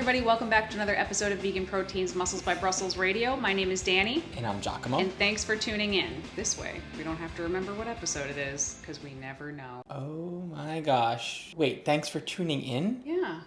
everybody, welcome back to another episode of Vegan Proteins Muscles by Brussels Radio. My name is Dani. And I'm Giacomo. And thanks for tuning in. This way, we don't have to remember what episode it is, because we never know. Oh my gosh. Wait, thanks for tuning in? Yeah.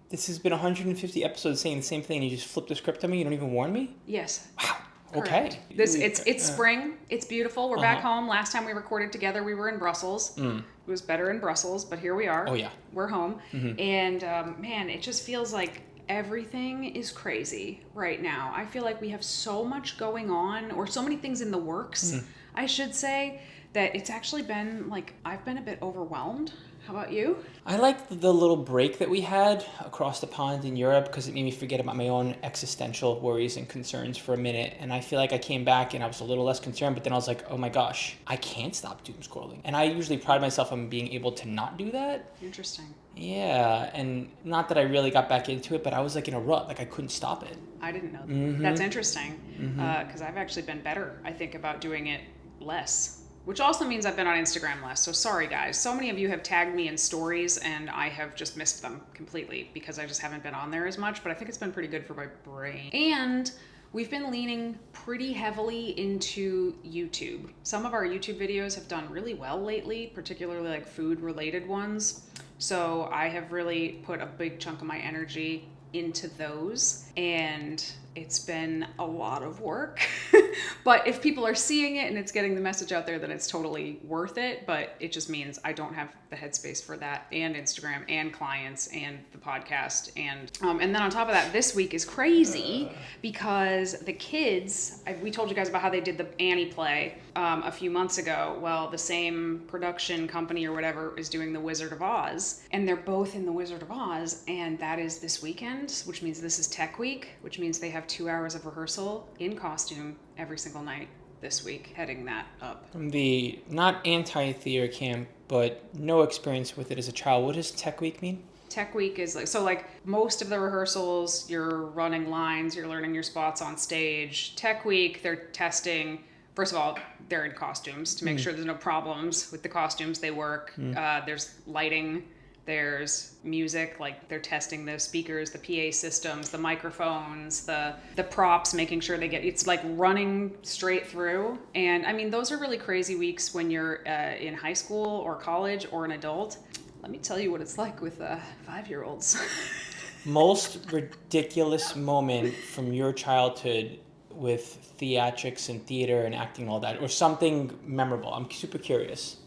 This has been 150 episodes saying the same thing and you just flip the script on me? You don't even warn me? Yes. Wow. Correct. Okay. It's spring. It's beautiful. We're back home. Last time we recorded together, we were in Brussels. It was better in Brussels, but here we are. Oh, yeah. We're home. And man, it just feels like everything is crazy right now. I feel like we have so much going on, or so many things in the works, I should say, that it's actually been like, I've been a bit overwhelmed. How about you? I liked the little break that we had across the pond in Europe because it made me forget about my own existential worries and concerns for a minute. And I feel like I came back and I was a little less concerned, but then I was like, oh my gosh, I can't stop doom scrolling. And I usually pride myself on being able to not do that. Interesting. Yeah, and not that I really got back into it, but I was like in a rut, like I couldn't stop it. I didn't know that. That's interesting because I've actually been better, I think, about doing it less. Which also means I've been on Instagram less. So sorry, guys. So many of you have tagged me in stories and I have just missed them completely because I just haven't been on there as much. But I think it's been pretty good for my brain. And we've been leaning pretty heavily into YouTube. Some of our YouTube videos have done really well lately, particularly like food related ones. So I have really put a big chunk of my energy into those, and it's been a lot of work. But if people are seeing it and it's getting the message out there, then it's totally worth it. But it just means I don't have the headspace for that, and Instagram and clients and the podcast. And then on top of that, this week is crazy because the kids, we told you guys about how they did the Annie play a few months ago. Well, the same production company or whatever is doing the Wizard of Oz, and they're both in the Wizard of Oz, and that is this weekend, which means this is Tech Week, which means they have 2 hours of rehearsal in costume every single night this week, heading that up. From the not anti-theater camp, but no experience with it as a child, what does Tech Week mean? Tech Week is like most of the rehearsals, you're running lines, you're learning your spots on stage. Tech Week, they're testing. First of all, they're in costumes to make sure there's no problems with the costumes they work. There's lighting, there's music, like they're testing the speakers, the PA systems, the microphones, the props, making sure it's like running straight through. And I mean, those are really crazy weeks when you're in high school or college or an adult. Let me tell you what it's like with 5-year-olds. Most ridiculous moment from your childhood with theatrics and theater and acting and all that, or something memorable. I'm super curious.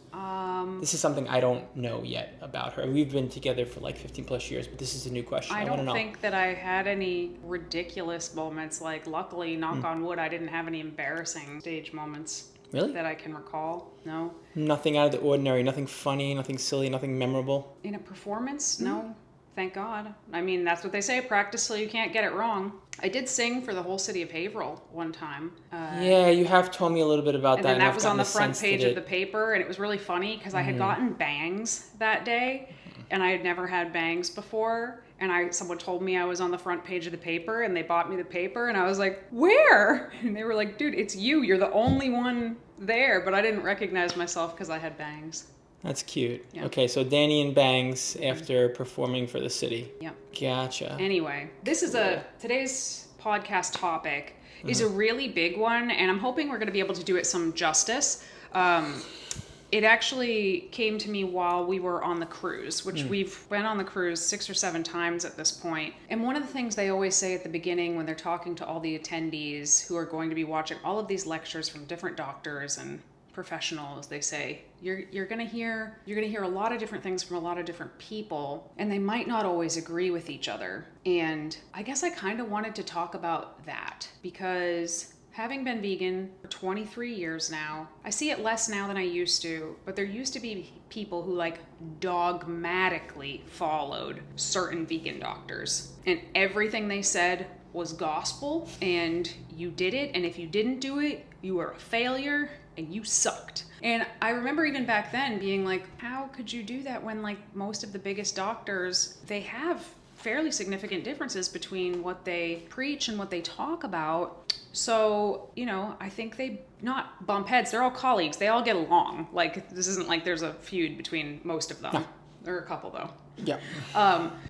This is something I don't know yet about her. We've been together for like 15 plus years, but this is a new question. I don't think that I had any ridiculous moments. Like, luckily, knock on wood, I didn't have any embarrassing stage moments. Really? That I can recall. No. Nothing out of the ordinary, nothing funny, nothing silly, nothing memorable? In a performance? No. Thank God. I mean, that's what they say, practice till you can't get it wrong. I did sing for the whole city of Haverhill one time. Yeah, you have told me a little bit about that. And then that was on the front page of the paper, and it was really funny because I had gotten bangs that day, and I had never had bangs before. And someone told me I was on the front page of the paper, and they bought me the paper, and I was like, where? And they were like, dude, it's you. You're the only one there. But I didn't recognize myself because I had bangs. That's cute. Yeah. Okay, so Dani and bangs after performing for the city. Yep. Gotcha. Anyway, this is today's podcast topic is a really big one, and I'm hoping we're going to be able to do it some justice. It actually came to me while we were on the cruise, which we've been on the cruise 6 or 7 times at this point. And one of the things they always say at the beginning when they're talking to all the attendees who are going to be watching all of these lectures from different doctors and professionals, they say you're gonna hear a lot of different things from a lot of different people, and they might not always agree with each other. And I guess I kind of wanted to talk about that because having been vegan for 23 years now, I see it less now than I used to, but there used to be people who like dogmatically followed certain vegan doctors, and everything they said was gospel, and you did it, and if you didn't do it, you were a failure and you sucked. And I remember even back then being like, how could you do that when like most of the biggest doctors, they have fairly significant differences between what they preach and what they talk about. So, you know, I think they not bump heads. They're all colleagues. They all get along. Like, this isn't like there's a feud between most of them. There are a couple though. Yeah.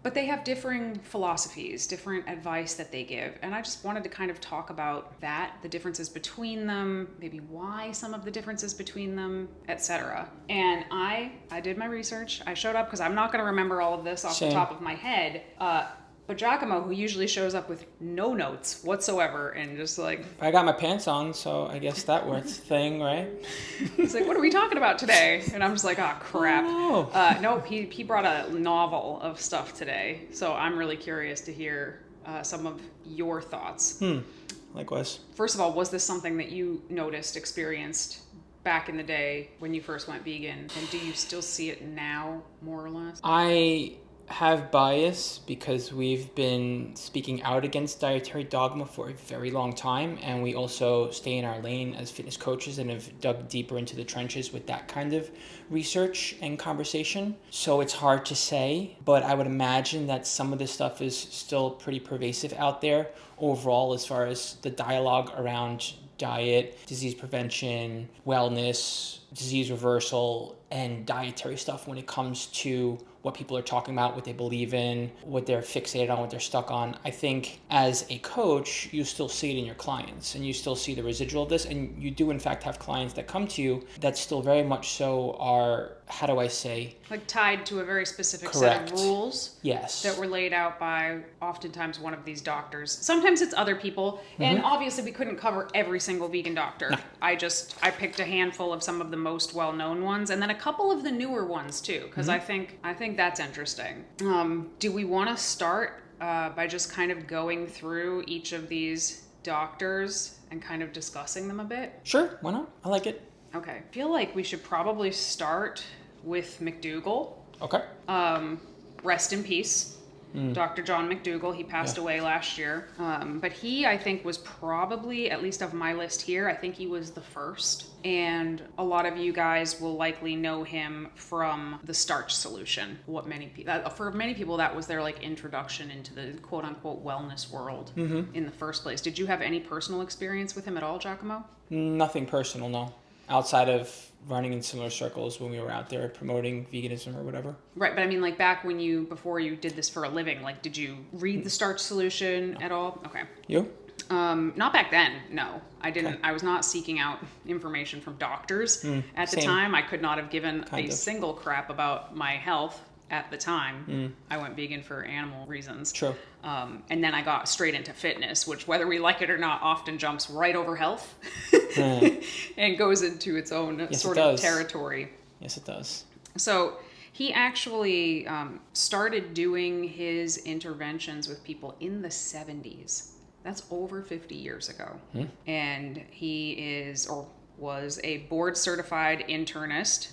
But they have differing philosophies, different advice that they give. And I just wanted to kind of talk about that, the differences between them, maybe why some of the differences between them, etc. And I did my research. I showed up because I'm not going to remember all of this off the top of my head. But Giacomo, who usually shows up with no notes whatsoever and just like... I got my pants on, so I guess that was a thing, right? He's like, what are we talking about today? And I'm just like, oh, crap. Oh. Nope, he brought a novel of stuff today. So I'm really curious to hear some of your thoughts. Likewise. First of all, was this something that you noticed, experienced back in the day when you first went vegan? And do you still see it now, more or less? I have bias because we've been speaking out against dietary dogma for a very long time, and we also stay in our lane as fitness coaches and have dug deeper into the trenches with that kind of research and conversation. So it's hard to say, but I would imagine that some of this stuff is still pretty pervasive out there overall as far as the dialogue around diet, disease prevention, wellness, disease reversal, and dietary stuff when it comes to what people are talking about, what they believe in, what they're fixated on, what they're stuck on. I think as a coach, you still see it in your clients and you still see the residual of this. And you do, in fact, have clients that come to you that still very much so are, how do I say? Like tied to a very specific Correct. set of rules. Yes. That were laid out by oftentimes one of these doctors. Sometimes it's other people. And obviously we couldn't cover every single vegan doctor. No. I picked a handful of some of the most well-known ones and then a couple of the newer ones too, because I think that's interesting. Do we want to start by just kind of going through each of these doctors and kind of discussing them a bit? Sure, why not? I like it. Okay. I feel like we should probably start with McDougall. Okay. Rest in peace. Dr. John McDougall, he passed away last year. But he, I think, was probably, at least of my list here, I think he was the first. And a lot of you guys will likely know him from the starch solution. For many people, that was their like introduction into the quote unquote wellness world in the first place. Did you have any personal experience with him at all, Giacomo? Nothing personal, no. Outside of running in similar circles when we were out there promoting veganism or whatever. Right, but I mean like back before you did this for a living, like did you read the starch solution at all? Okay. You? Not back then, no. I didn't. Okay. I was not seeking out information from doctors. At the same. time, I could not have given Kind of. single crap about my health at the time. I went vegan for animal reasons. True. And then I got straight into fitness, which whether we like it or not often jumps right over health and goes into its own sort of territory. Yes, it does. So he actually started doing his interventions with people in the 70s. That's over 50 years ago. And he is or was a board certified internist.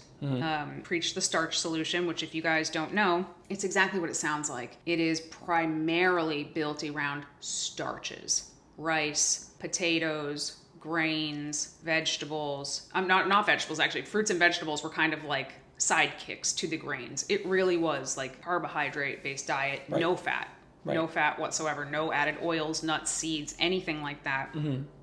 Preached the starch solution, which if you guys don't know, it's exactly what it sounds like. It is primarily built around starches, rice, potatoes, grains, vegetables. Not vegetables, actually. Fruits and vegetables were kind of like sidekicks to the grains. It really was like carbohydrate-based diet, Right. no fat. Right. No fat whatsoever, no added oils, nuts, seeds, anything like that.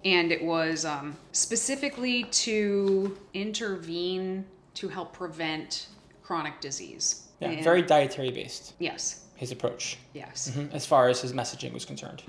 And it was specifically to intervene to help prevent chronic disease. Yeah, And very dietary based, yes, his approach, yes. as far as his messaging was concerned.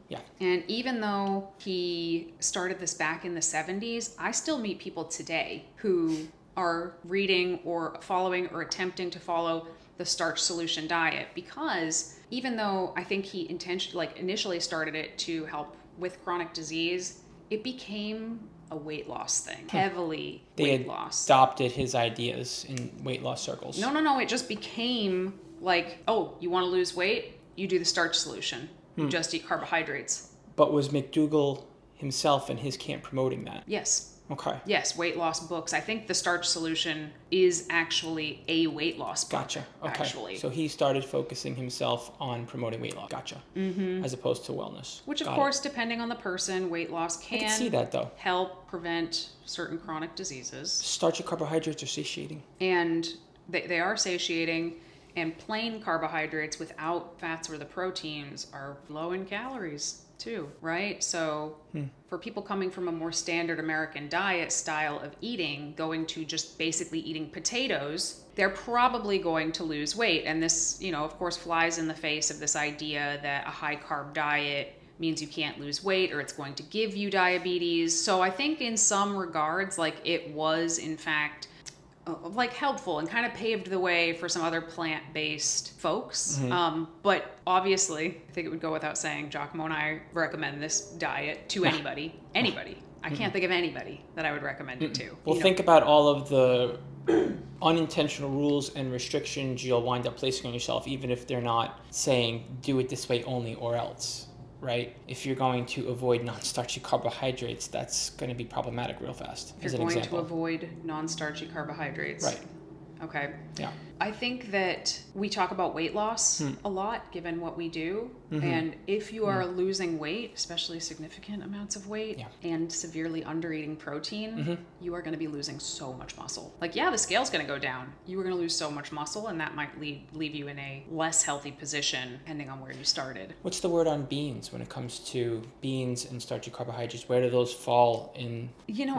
Yeah. And even though he started this back in the 70s, I still meet people today who are reading or following or attempting to follow the starch solution diet, because even though I think he initially started it to help with chronic disease, it became a weight loss thing, heavily weight loss. Adopted his ideas in weight loss circles. No, it just became like, oh, you want to lose weight? You do the starch solution. You just eat carbohydrates. But was McDougall himself and his camp promoting that? Yes. Okay. Yes, weight loss books. I think the starch solution is actually a weight loss book. Gotcha. Okay. Actually. So he started focusing himself on promoting weight loss. Gotcha. As opposed to wellness. Which, of Got course, depending on the person, weight loss I can can see that though. help prevent certain chronic diseases. Starchy carbohydrates are satiating. And they are satiating. And plain carbohydrates without fats or the proteins are low in calories too, right? So for people coming from a more standard American diet style of eating, going to just basically eating potatoes, they're probably going to lose weight. And this, of course, flies in the face of this idea that a high carb diet means you can't lose weight or it's going to give you diabetes. So I think in some regards, like, it was in fact like helpful and kind of paved the way for some other plant-based folks. But obviously, I think it would go without saying, Giacomo and I recommend this diet to anybody. I can't think of anybody that I would recommend it to. Well, think about all of the unintentional rules and restrictions you'll wind up placing on yourself, even if they're not saying do it this way only or else, right? If you're going to avoid non-starchy carbohydrates, that's going to be problematic real fast. If you're going to avoid non-starchy carbohydrates. Right. Okay. Yeah. I think that we talk about weight loss a lot, given what we do. And if you are losing weight, especially significant amounts of weight, and severely under-eating protein, you are going to be losing so much muscle. Like, the scale's going to go down. You are going to lose so much muscle, and that might leave you in a less healthy position, depending on where you started. What's the word on beans when it comes to beans and starchy carbohydrates? Where do those fall in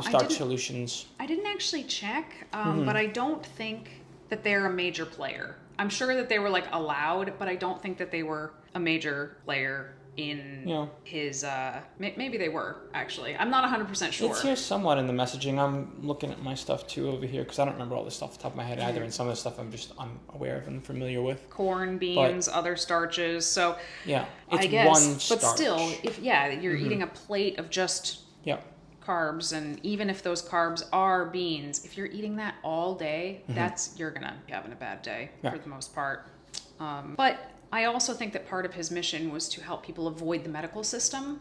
starch solutions? I didn't actually check, but I don't think that they're a major player. I'm sure that they were allowed, but I don't think that they were a major player in his, maybe they were, actually. I'm not 100% sure. It's here somewhat in the messaging. I'm looking at my stuff too over here because I don't remember all this stuff off the top of my head either, and some of the stuff I'm aware of and familiar with. Corn, beans, other starches. So it's I guess, one starch. But still, if you're eating a plate of just carbs, and even if those carbs are beans, if you're eating that all day, you're gonna be having a bad day for the most part. But I also think that part of his mission was to help people avoid the medical system,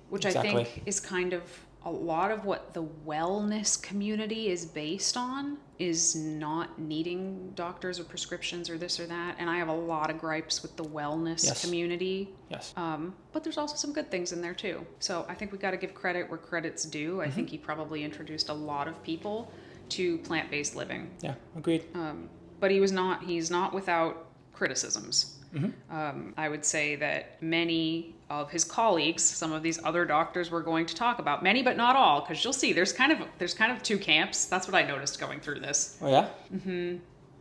which I think is kind of a lot of what the wellness community is based on, is not needing doctors or prescriptions or this or that. And I have a lot of gripes with the wellness community. Yes. But there's also some good things in there too. So I think we got to give credit where credit's due. I think he probably introduced a lot of people to plant-based living. Yeah, agreed. But he's not without criticisms. I would say that many of his colleagues, some of these other doctors we're going to talk about, many but not all, because you'll see there's kind of two camps. That's what I noticed going through this. Oh yeah?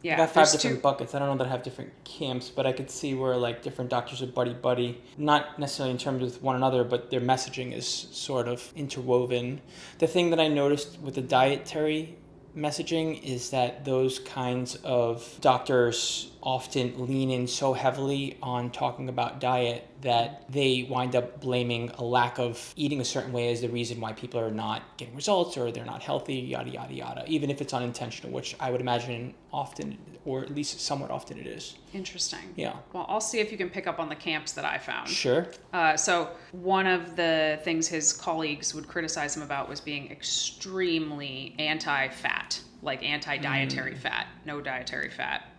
Yeah. I got 5 different buckets. I don't know that I have different camps, but I could see where different doctors are buddy-buddy, not necessarily in terms with one another, but their messaging is sort of interwoven. The thing that I noticed with the dietary messaging is that those kinds of doctors often lean in so heavily on talking about diet that they wind up blaming a lack of eating a certain way as the reason why people are not getting results or they're not healthy, yada, yada, yada, even if it's unintentional, which I would imagine often, or at least somewhat often it is. Interesting. Yeah. Well, I'll see if you can pick up on the camps that I found. Sure. So one of the things his colleagues would criticize him about was being extremely anti-fat, like anti-dietary fat, no dietary fat.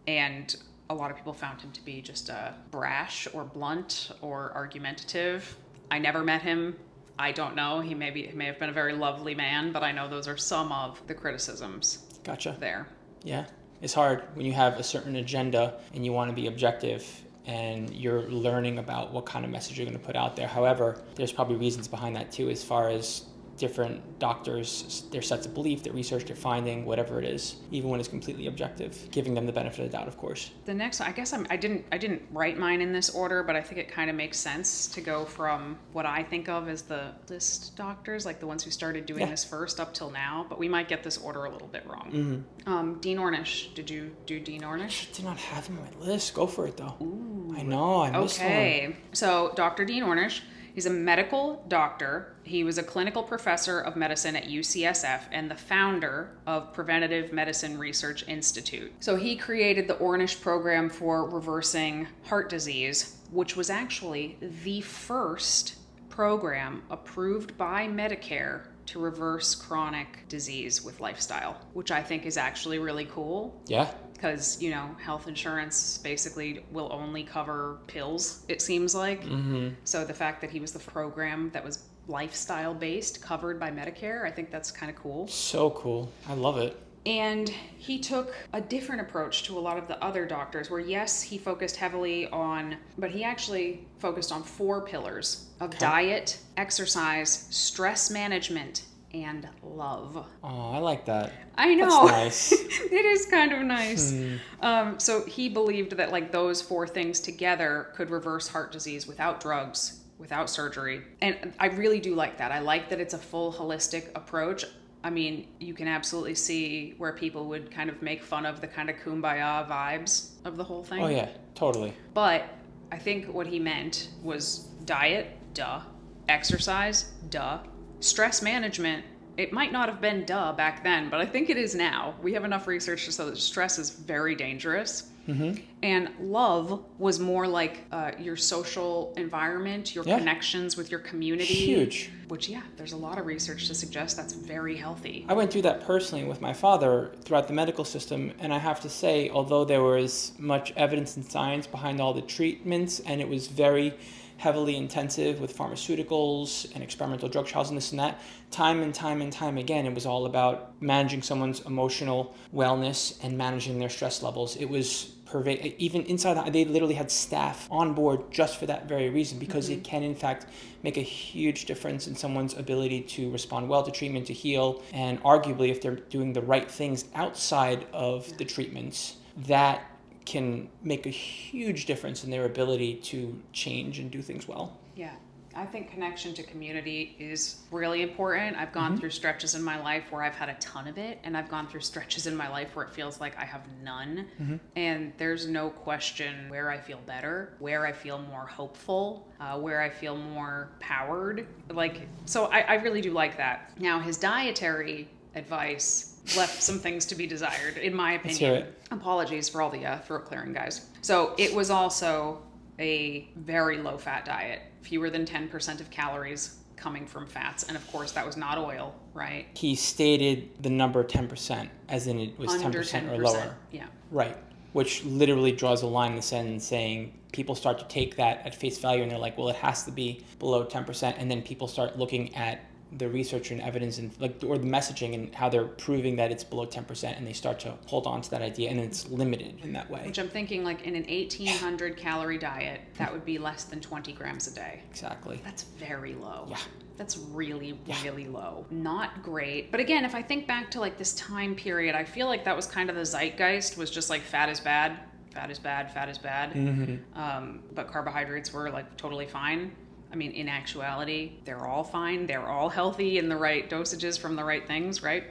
And a lot of people found him to be just brash or blunt or argumentative. I never met him. I don't know. He may have been a very lovely man, but I know those are some of the criticisms. Gotcha. There. Yeah. It's hard when you have a certain agenda and you want to be objective and you're learning about what kind of message you're going to put out there. However, there's probably reasons behind that too, as far as different doctors, their sets of belief, their research, their finding, whatever it is, even when it's completely objective, giving them the benefit of the doubt, of course. The next, I guess I didn't write mine in this order, but I think it kind of makes sense to go from what I think of as the list doctors, like the ones who started doing this first up till now, but we might get this order a little bit wrong. Dean Ornish, did you do Dean Ornish? I did not have him on my list. Go for it though. Ooh. I know, I missed one. Okay, so Dr. Dean Ornish, he's a medical doctor. He was a clinical professor of medicine at UCSF and the founder of Preventative Medicine Research Institute. So he created the Ornish program for reversing heart disease, which was actually the first program approved by Medicare to reverse chronic disease with lifestyle, which I think is actually really cool. Yeah. Because, health insurance basically will only cover pills, it seems like. So the fact that he was the program that was lifestyle based, covered by Medicare, I think that's kind of cool. So cool. I love it. And he took a different approach to a lot of the other doctors where, yes, he focused heavily on, but he actually focused on 4 pillars of diet, exercise, stress management, and love. Oh, I like that. I know. That's nice. It is kind of nice. So he believed that like those 4 things together could reverse heart disease without drugs, without surgery. And I really do like that. I like that it's a full holistic approach. I mean, you can absolutely see where people would kind of make fun of the kind of kumbaya vibes of the whole thing. Oh yeah, totally. But I think what he meant was diet, duh. Exercise, duh. Stress management, it might not have been duh back then, but I think it is now. We have enough research to show that stress is very dangerous. And love was more like your social environment, your connections with your community. Huge. Which, yeah, there's a lot of research to suggest that's very healthy. I went through that personally with my father throughout the medical system, and I have to say, although there was much evidence and science behind all the treatments, and it was very heavily intensive with pharmaceuticals and experimental drug trials and this and that, time and time again, it was all about managing someone's emotional wellness and managing their stress levels. It was even inside, they literally had staff on board just for that very reason, because it can in fact make a huge difference in someone's ability to respond well to treatment, to heal, and arguably if they're doing the right things outside of the treatments, that can make a huge difference in their ability to change and do things well. Yeah. I think connection to community is really important. I've gone through stretches in my life where I've had a ton of it, and I've gone through stretches in my life where it feels like I have none. And there's no question where I feel better, where I feel more hopeful, where I feel more powered. So I really do like that. Now, his dietary advice left some things to be desired, in my opinion. Let's hear it. Apologies for all the throat clearing guys. So it was also a very low fat diet, fewer than 10% of calories coming from fats. And of course, that was not oil, right? He stated the number 10%, as in it was Under 10% or lower. Yeah. Right. Which literally draws a line in the sand and saying people start to take that at face value and they're like, well, it has to be below 10%. And then people start looking at the research and evidence and or the messaging and how they're proving that it's below 10%, and they start to hold on to that idea, and it's limited in that way. Which I'm thinking, like, in an 1,800 calorie diet, that would be less than 20 grams a day. Exactly. That's very low. Yeah. That's really, really low. Not great. But again, if I think back to like this time period, I feel like that was kind of the zeitgeist, was just like fat is bad, fat is bad, fat is bad. But carbohydrates were like totally fine. I mean, in actuality, they're all fine. They're all healthy in the right dosages from the right things, right?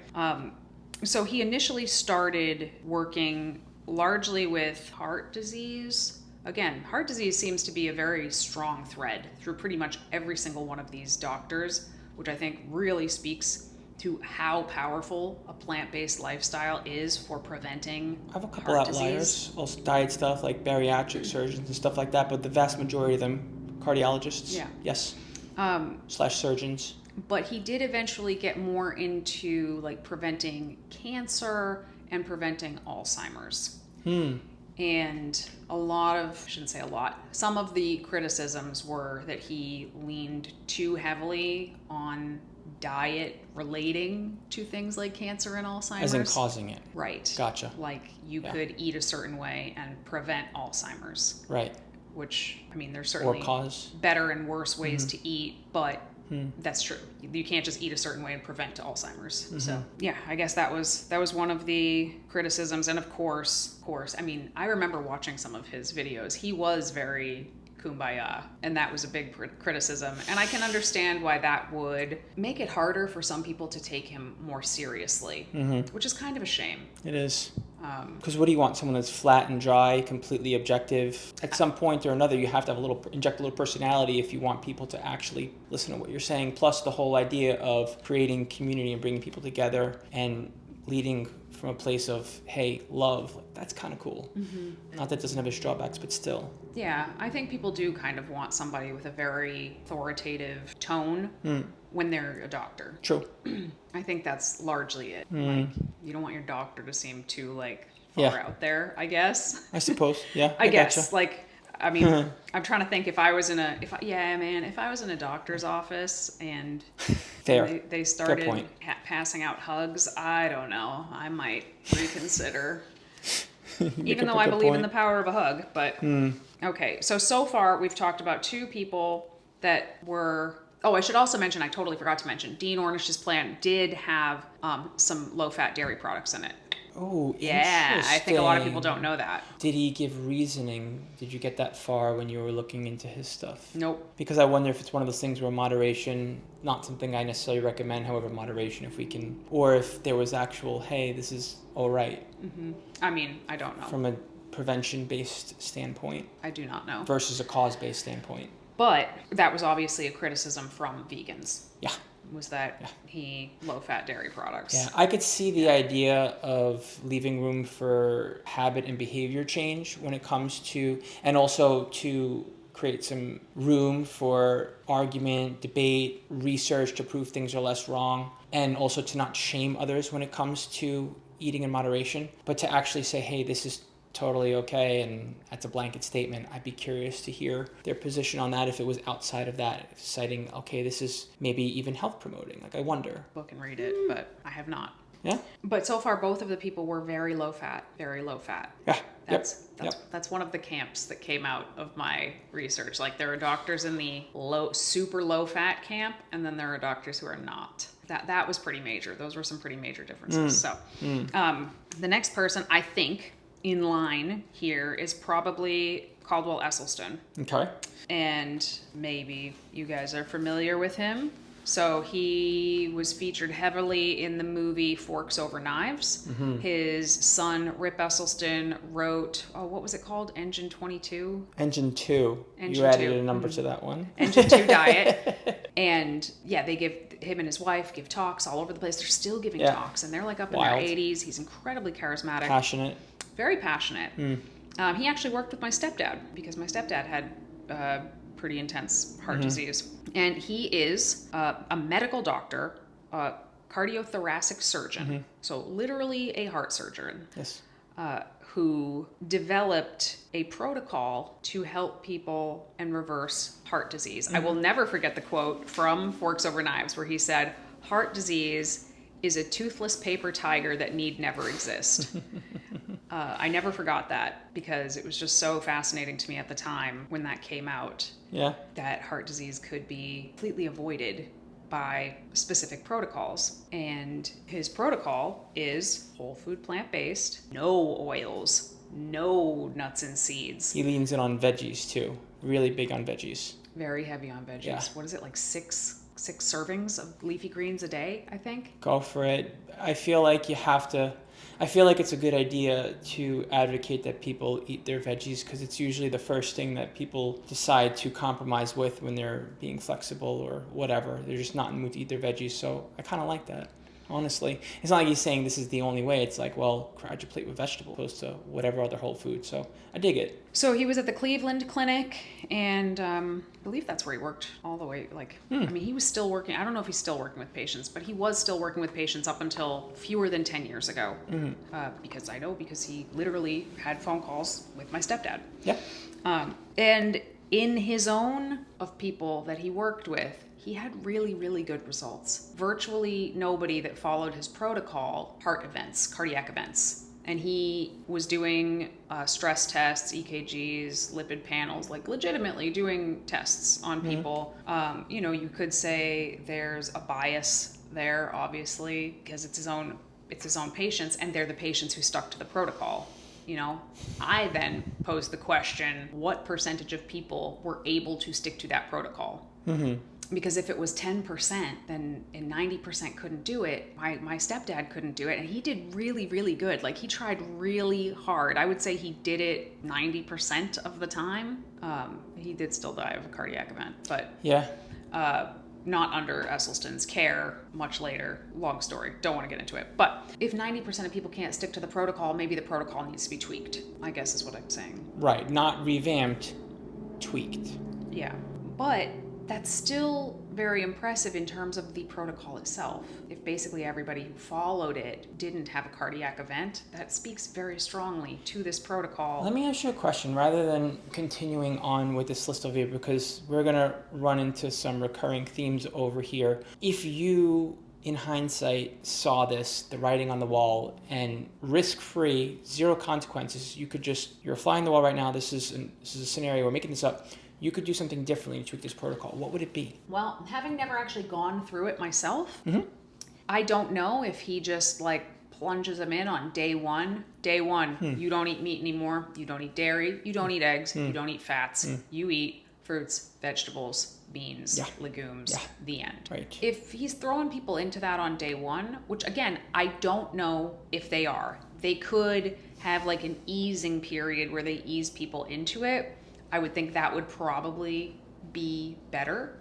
So he initially started working largely with heart disease. Again, heart disease seems to be a very strong thread through pretty much every single one of these doctors, which I think really speaks to how powerful a plant-based lifestyle is for preventing I have a couple heart outliers, disease. also diet stuff like bariatric surgeons and stuff like that, but the vast majority of them, cardiologists, yes, slash surgeons. But he did eventually get more into like preventing cancer and preventing Alzheimer's. And some of the criticisms were that he leaned too heavily on diet relating to things like cancer and Alzheimer's. As in causing it. Right. Gotcha. Like you could eat a certain way and prevent Alzheimer's. Right. Which, I mean, there's certainly better and worse ways to eat, but that's true. You can't just eat a certain way and prevent Alzheimer's. So yeah, I guess that was one of the criticisms. And of course, I mean, I remember watching some of his videos. He was very kumbaya, and that was a big criticism. And I can understand why that would make it harder for some people to take him more seriously, which is kind of a shame. It is. Because what do you want? Someone that's flat and dry, completely objective? At some point or another, you have to have inject a little personality if you want people to actually listen to what you're saying. Plus the whole idea of creating community and bringing people together and leading from a place of, hey, love. That's kind of cool. Not that it doesn't have its drawbacks, but still. Yeah, I think people do kind of want somebody with a very authoritative tone when they're a doctor. True. I think that's largely it. Like, you don't want your doctor to seem too like far out there, I guess. I suppose. Yeah. I guess. Gotcha. Like, I mean, I'm trying to think if I was in a doctor's office and they started passing out hugs, I don't know. I might reconsider. Even though I believe in the power of a hug, but okay. So far we've talked about 2 people that were. Oh, I should also mention, I totally forgot to mention, Dean Ornish's plant did have some low-fat dairy products in it. Oh, yeah, I think a lot of people don't know that. Did he give reasoning? Did you get that far when you were looking into his stuff? Nope. Because I wonder if it's one of those things where moderation, not something I necessarily recommend, however, moderation if we can, or if there was actual, hey, this is all right. Mm-hmm. I mean, I don't know. From a prevention-based standpoint. I do not know. Versus a cause-based standpoint. But that was obviously a criticism from vegans. Yeah. Was that he low-fat dairy products. Yeah, I could see the idea of leaving room for habit and behavior change when it comes to, and also to create some room for argument, debate, research to prove things are less wrong, and also to not shame others when it comes to eating in moderation, but to actually say, hey, this is totally okay, and that's a blanket statement. I'd be curious to hear their position on that if it was outside of that, citing, okay, this is maybe even health promoting. Like, I wonder. Book and read it, but I have not. Yeah. But so far, both of the people were very low fat, very low fat. Yeah. That's one of the camps that came out of my research. Like, there are doctors in the super low fat camp, and then there are doctors who are not. That was pretty major. Those were some pretty major differences. So, the next person, I think, in line here is probably Caldwell Esselstyn. Okay. And maybe you guys are familiar with him. So he was featured heavily in the movie Forks Over Knives. Mm-hmm. His son, Rip Esselstyn, wrote, what was it called? Engine 22? Engine 2. You added a number to that one. Engine 2 diet. And yeah, they give, him and his wife give talks all over the place. They're still giving talks, and they're like up in their 80s. He's incredibly charismatic. Passionate. Very passionate. He actually worked with my stepdad because my stepdad had pretty intense heart disease. And he is a medical doctor, a cardiothoracic surgeon, so literally a heart surgeon, who developed a protocol to help people and reverse heart disease. I will never forget the quote from Forks Over Knives where he said, "Heart disease is a toothless paper tiger that need never exist." I never forgot that because it was just so fascinating to me at the time when that came out. Yeah. That heart disease could be completely avoided by specific protocols. And his protocol is whole food plant-based, no oils, no nuts and seeds. He leans in on veggies too. Really big on veggies. Very heavy on veggies. Yeah. What is it, like six servings of leafy greens a day, I think? Go for it. I feel like it's a good idea to advocate that people eat their veggies because it's usually the first thing that people decide to compromise with when they're being flexible or whatever. They're just not in the mood to eat their veggies. So I kind of like that, honestly. It's not like he's saying this is the only way. It's like, well, crowd your plate with vegetables opposed to whatever other whole food. So I dig it. So he was at the Cleveland Clinic, and I believe that's where he worked all the way. I mean, he was still working. I don't know if he's still working with patients, but he was still working with patients up until fewer than 10 years ago. Because he literally had phone calls with my stepdad. Yeah. And in his own of people that he worked with, he had really, really good results. Virtually nobody that followed his protocol, cardiac events. And he was doing stress tests, EKGs, lipid panels, like legitimately doing tests on people. You could say there's a bias there, obviously, because it's his own patients, and they're the patients who stuck to the protocol. I then posed the question, what percentage of people were able to stick to that protocol? Mm-hmm. Because if it was 10%, then 90% couldn't do it. My stepdad couldn't do it, and he did really, really good. Like, he tried really hard. I would say he did it 90% of the time. He did still die of a cardiac event, but not under Esselstyn's care much later. Long story. Don't want to get into it. But if 90% of people can't stick to the protocol, maybe the protocol needs to be tweaked, I guess is what I'm saying. Right. Not revamped, tweaked. Yeah. But that's still very impressive in terms of the protocol itself. If basically everybody who followed it didn't have a cardiac event, that speaks very strongly to this protocol. Let me ask you a question rather than continuing on with this list over here, because we're going to run into some recurring themes over here. If you, in hindsight, saw this, the writing on the wall, and risk-free, zero consequences, you could just, you're flying the wall right now, this is a scenario, we're making this up, you could do something differently to tweak this protocol, what would it be? Well, having never actually gone through it myself, I don't know if he just like plunges them in on day one. You don't eat meat anymore, you don't eat dairy, you don't eat eggs, you don't eat fats, you eat fruits, vegetables, beans, legumes, the end. Right. If he's throwing people into that on day one, which again, I don't know if they are, they could have like an easing period where they ease people into it. I would think that would probably be better.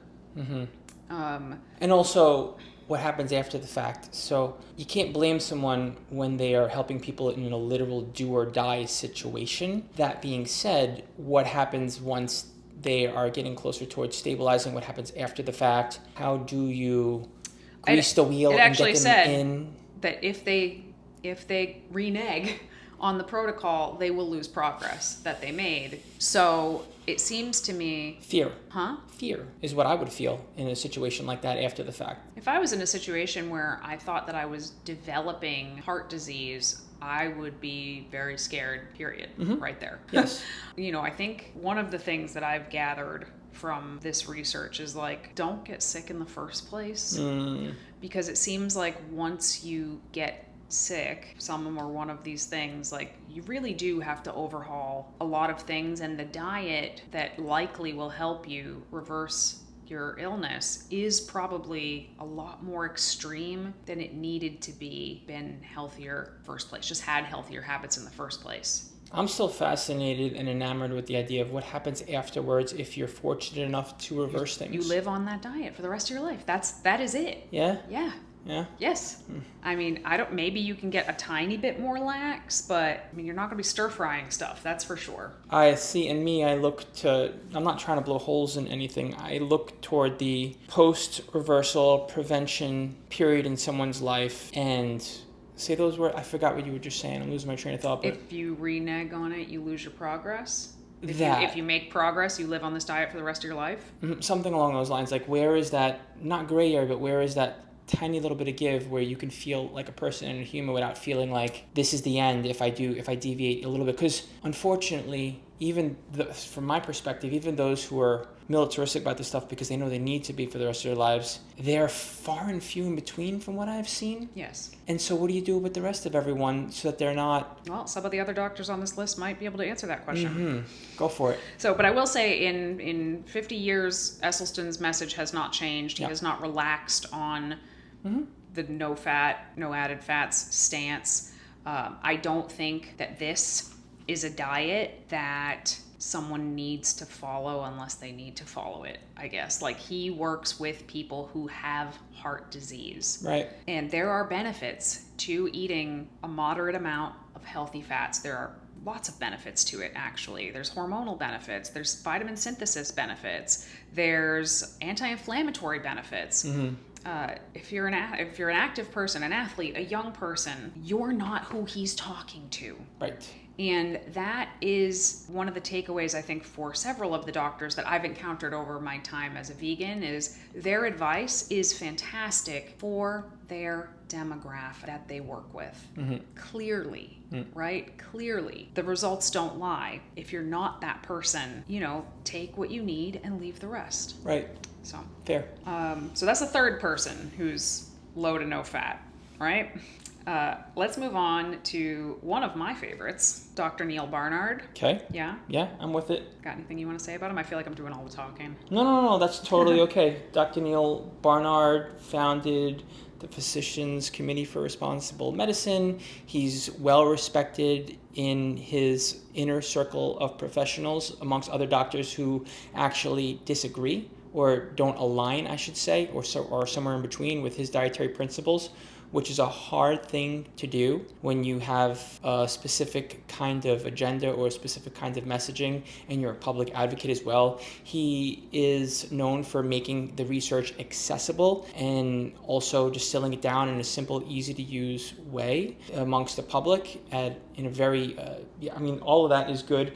And also, what happens after the fact. So you can't blame someone when they are helping people in a literal do or die situation. That being said, what happens once they are getting closer towards stabilizing? What happens after the fact? How do you grease the wheel and get them in? That if they renege on the protocol, they will lose progress that they made. So it seems to me... Fear. Fear is what I would feel in a situation like that after the fact. If I was in a situation where I thought that I was developing heart disease, I would be very scared, period, right there. Yes. I think one of the things that I've gathered from this research is like, don't get sick in the first place. Because it seems like once you get sick, some or one of these things, like you really do have to overhaul a lot of things, and the diet that likely will help you reverse your illness is probably a lot more extreme than it needed to be, been healthier first place, just had healthier habits in the first place. I'm still fascinated and enamored with the idea of what happens afterwards if you're fortunate enough to reverse things. You live on that diet for the rest of your life. That is it. Yeah? Yeah. Yes. I mean, maybe you can get a tiny bit more lax, but I mean, you're not going to be stir frying stuff. That's for sure. I see. In me, I'm not trying to blow holes in anything. I look toward the post-reversal prevention period in someone's life and say those words. I forgot what you were just saying. I'm losing my train of thought. But if you renege on it, you lose your progress. If you make progress, you live on this diet for the rest of your life. Something along those lines. Like, where is that, not gray area, but where is that tiny little bit of give where you can feel like a person and a human without feeling like this is the end if I deviate a little bit? Because unfortunately, from my perspective, even those who are militaristic about this stuff because they know they need to be for the rest of their lives, they're far and few in between from what I've seen. Yes. And so what do you do with the rest of everyone so that they're not... Well, some of the other doctors on this list might be able to answer that question. Go for it. So, but I will say in 50 years, Esselstyn's message has not changed. He has not relaxed on the no fat, no added fats stance. I don't think that this is a diet that someone needs to follow unless they need to follow it, I guess. Like, he works with people who have heart disease. Right. And there are benefits to eating a moderate amount of healthy fats. There are lots of benefits to it, actually. There's hormonal benefits, there's vitamin synthesis benefits, there's anti-inflammatory benefits. If you're an active person, an athlete, a young person, you're not who he's talking to. Right. And that is one of the takeaways, I think, for several of the doctors that I've encountered over my time as a vegan, is their advice is fantastic for their demographic that they work with. Clearly, right? Clearly. The results don't lie. If you're not that person, take what you need and leave the rest. Right. So fair. So that's the third person who's low to no fat, right? Let's move on to one of my favorites, Dr. Neal Barnard. Okay. Yeah? Yeah, I'm with it. Got anything you want to say about him? I feel like I'm doing all the talking. No, that's totally okay. Dr. Neal Barnard founded the Physicians Committee for Responsible Medicine. He's well respected in his inner circle of professionals amongst other doctors who actually disagree or don't align, I should say, or somewhere in between with his dietary principles. which is a hard thing to do when you have a specific kind of agenda or a specific kind of messaging and you're a public advocate as well. He is known for making the research accessible and also distilling it down in a simple, easy to use way amongst the public in a very, all of that is good.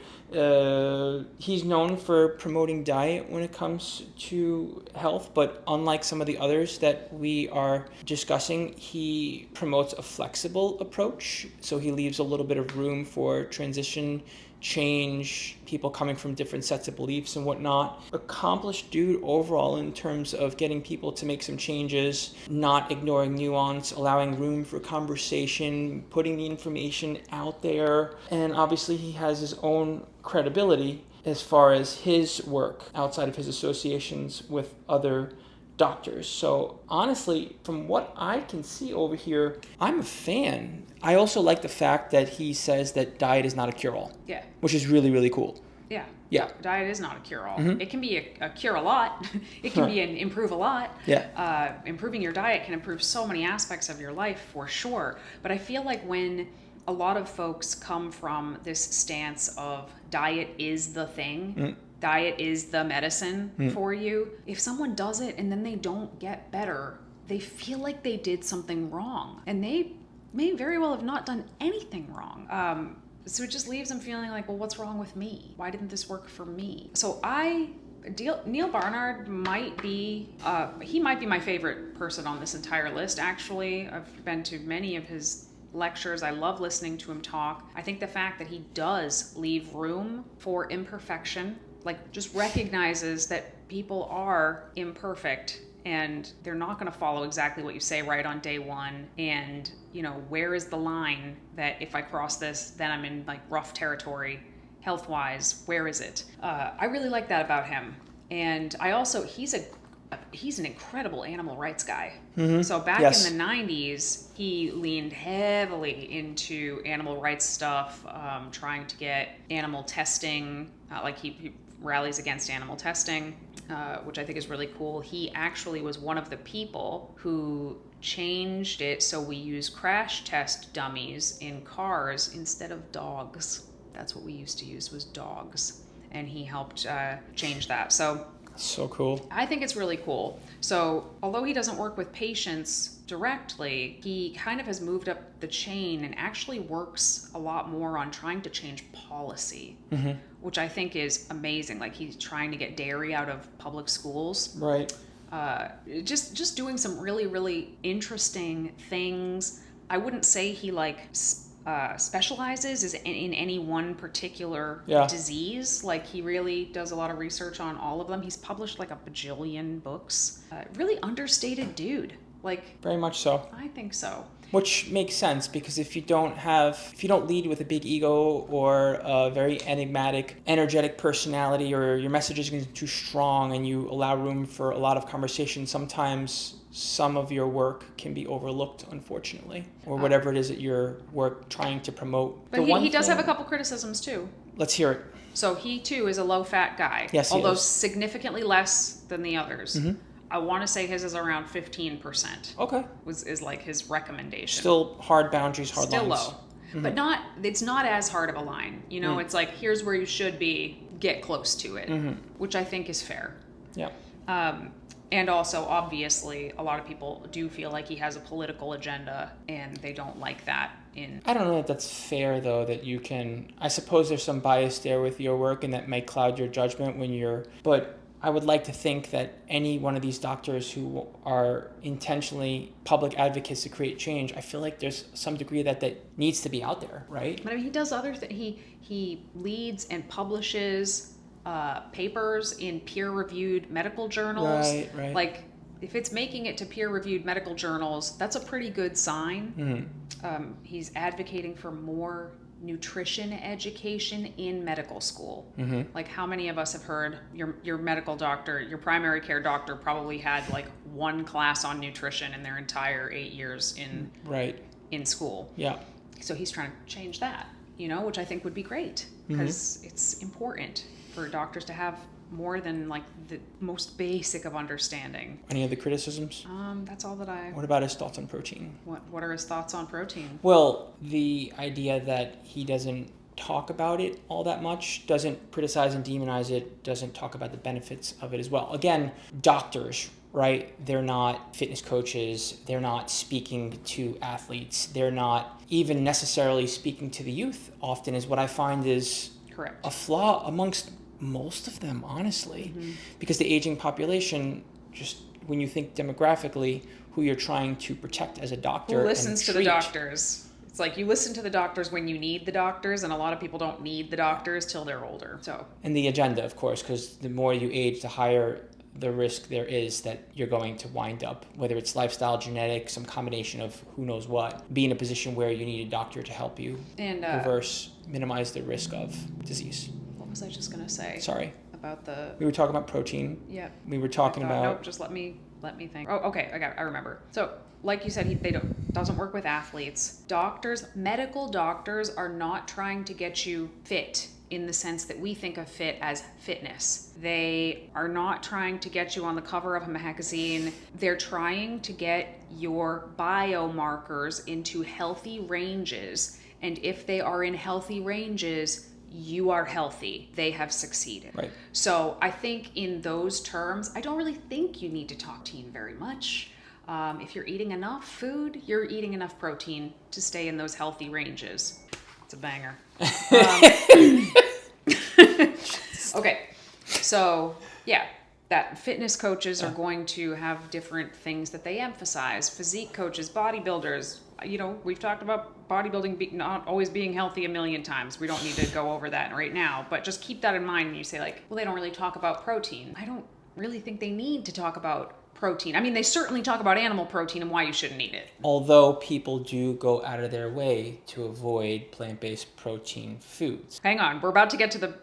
He's known for promoting diet when it comes to health, but unlike some of the others that we are discussing, he promotes a flexible approach. So he leaves a little bit of room for transition, change, people coming from different sets of beliefs and whatnot. Accomplished dude overall in terms of getting people to make some changes, not ignoring nuance, allowing room for conversation, putting the information out there. And obviously he has his own credibility as far as his work outside of his associations with other doctors. So honestly, from what I can see over here, I'm a fan. I also like the fact that he says that diet is not a cure-all. Yeah. Which is really, really cool. Yeah. Yeah. Diet is not a cure-all. Mm-hmm. It can be a cure a lot. It can be an improve a lot. Yeah. Improving your diet can improve so many aspects of your life for sure. But I feel like when a lot of folks come from this stance of diet is the thing, diet is the medicine for you, if someone does it and then they don't get better, they feel like they did something wrong. And they may very well have not done anything wrong. So it just leaves them feeling like, well, what's wrong with me? Why didn't this work for me? So Neil Barnard might be my favorite person on this entire list, actually. I've been to many of his lectures. I love listening to him talk. I think the fact that he does leave room for imperfection, like just recognizes that people are imperfect and they're not going to follow exactly what you say right on day one. And, where is the line that if I cross this, then I'm in like rough territory health-wise? Where is it? I really like that about him. And I also, he's an incredible animal rights guy. Mm-hmm. So back in the 90s, he leaned heavily into animal rights stuff, trying to get animal testing, he rallies against animal testing, which I think is really cool. He actually was one of the people who changed it so we use crash test dummies in cars instead of dogs. That's what we used to use, was dogs. And he helped change that. So cool. I think it's really cool. So although he doesn't work with patients directly, he kind of has moved up the chain and actually works a lot more on trying to change policy, which I think is amazing. Like he's trying to get dairy out of public schools. Right. Just doing some really, really interesting things. I wouldn't say he specializes in any one particular disease. Like he really does a lot of research on all of them. He's published like a bajillion books. Really understated dude. Like very much so. I think so. Which makes sense, because if you don't lead with a big ego or a very enigmatic, energetic personality, or your message is too strong and you allow room for a lot of conversation, sometimes some of your work can be overlooked, unfortunately, or whatever it is that your work trying to promote. But he does have a couple criticisms too. Let's hear it. So he too is a low-fat guy, yes, although significantly less than the others. Mm-hmm. I want to say his is around 15%. Okay. Is like his recommendation. Still hard boundaries, hard Still lines. Still low. Mm-hmm. But it's not as hard of a line. It's like, here's where you should be, get close to it, which I think is fair. Yeah. And also, obviously, a lot of people do feel like he has a political agenda and they don't like that. I don't know if that's fair, though, that you can... I suppose there's some bias there with your work and that might cloud your judgment when you're... But I would like to think that any one of these doctors who are intentionally public advocates to create change, I feel like there's some degree that needs to be out there, right? But I mean, he does other things. He leads and publishes papers in peer-reviewed medical journals. Right. Like, if it's making it to peer-reviewed medical journals, that's a pretty good sign. Mm-hmm. He's advocating for more nutrition education in medical school. Mm-hmm. Like, how many of us have heard your medical doctor, your primary care doctor probably had like one class on nutrition in their entire 8 years in school. Yeah. So he's trying to change that, which I think would be great, because it's important for doctors to have more than like the most basic of understanding. Any other criticisms? That's all that I... What about his thoughts on protein? What are his thoughts on protein? Well, the idea that he doesn't talk about it all that much, doesn't criticize and demonize it, doesn't talk about the benefits of it as well. Again, doctors, right? They're not fitness coaches. They're not speaking to athletes. They're not even necessarily speaking to the youth often, is what I find is correct. A flaw amongst most of them, honestly. Because the aging population, just when you think demographically, who you're trying to protect as a doctor. Who listens to the doctors? It's like you listen to the doctors when you need the doctors, and a lot of people don't need the doctors till they're older. So. And the agenda, of course, because the more you age, the higher the risk there is that you're going to wind up, whether it's lifestyle, genetic, some combination of who knows what, be in a position where you need a doctor to help you and minimize the risk of disease. What was I just going to say? Sorry. About the... We were talking about protein. Yeah. We were talking about... Nope, just let me think. Oh, okay, I remember. So, like you said, doesn't work with athletes. Medical doctors are not trying to get you fit in the sense that we think of fit as fitness. They are not trying to get you on the cover of a magazine. They're trying to get your biomarkers into healthy ranges. And if they are in healthy ranges, you are healthy. They have succeeded. Right. So I think in those terms, I don't really think you need to talk protein very much. If you're eating enough food, you're eating enough protein to stay in those healthy ranges. It's a banger. Okay, so yeah, that fitness coaches are going to have different things that they emphasize. Physique coaches, bodybuilders, we've talked about bodybuilding not always being healthy a million times. We don't need to go over that right now, but just keep that in mind when you say like, well, they don't really talk about protein. I don't really think they need to talk about protein. I mean, they certainly talk about animal protein and why you shouldn't eat it. Although people do go out of their way to avoid plant-based protein foods. Hang on, we're about to get to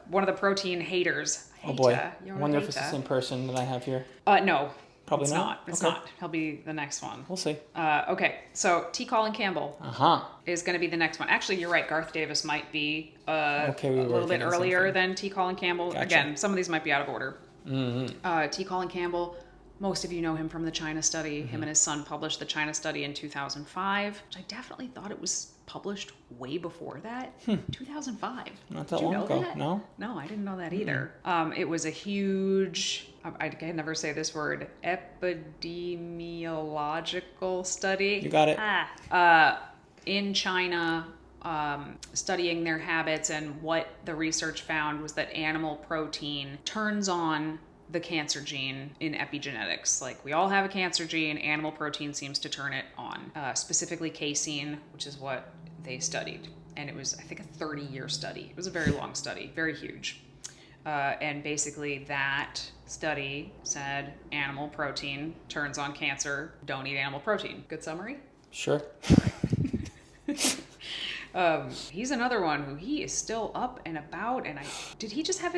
one of the protein haters. Oh boy, I wonder if it's the same person that I have here. No. Probably it's not. It's okay. not. He'll be the next one. We'll see. Okay, so 𝐃𝐨𝐴𝐵 is going to be the next one. Actually, you're right. Garth Davis might be a little bit earlier than 𝐃𝐨𝐴𝐵. Gotcha. Again, some of these might be out of order. 𝐃𝐨𝐴𝐵, most of you know him from the China study. Him and his son published the China study in 2005, which I definitely thought it was published way before that. 2005. Not that long ago. That? No? No, I didn't know that either. It was a huge, I can never say this word, epidemiological study. You got it. In China, studying their habits, and what the research found was that animal protein turns on the cancer gene in epigenetics. Like, we all have a cancer gene, animal protein seems to turn it on. Specifically casein, which is what they studied. And it was, I think, a 30-year study. It was a very long study, very huge. And basically that study said animal protein turns on cancer, don't eat animal protein. Good summary? Sure. He's another one who he is still up and about, and he just had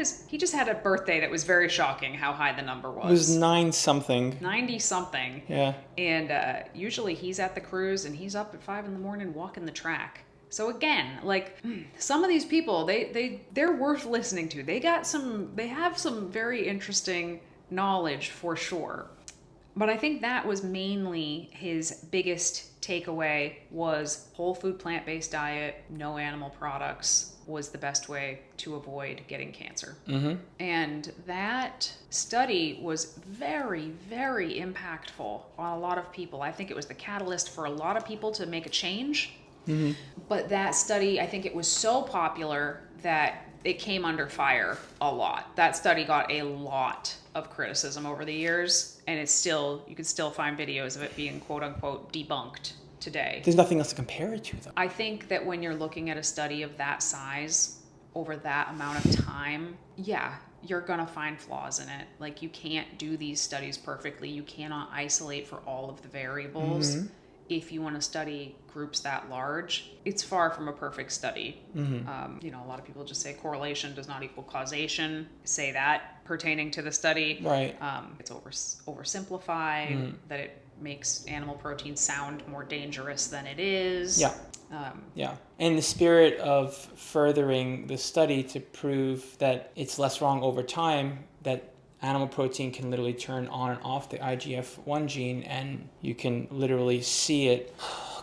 a birthday that was very shocking how high the number was. It was 9-something. 90-something. Yeah. And usually he's at the cruise and he's up at 5 a.m. walking the track. So again, like, some of these people, they're worth listening to. They have some very interesting knowledge for sure. But I think that was mainly his biggest takeaway, was whole food plant-based diet, no animal products was the best way to avoid getting cancer. And that study was very, very impactful on a lot of people. I think it was the catalyst for a lot of people to make a change. But that study, I think it was so popular that it came under fire a lot. That study got a lot of criticism over the years, and you can still find videos of it being quote unquote debunked today. There's nothing else to compare it to, though. I think that when you're looking at a study of that size over that amount of time, yeah, you're gonna find flaws in it. Like, you can't do these studies perfectly. You cannot isolate for all of the variables. If you want to study groups that large, it's far from a perfect study. A lot of people just say correlation does not equal causation, say that pertaining to the study. Right. It's oversimplified, that it makes animal protein sound more dangerous than it is. Yeah. In the spirit of furthering the study to prove that it's less wrong over time, that animal protein can literally turn on and off the IGF-1 gene, and you can literally see it.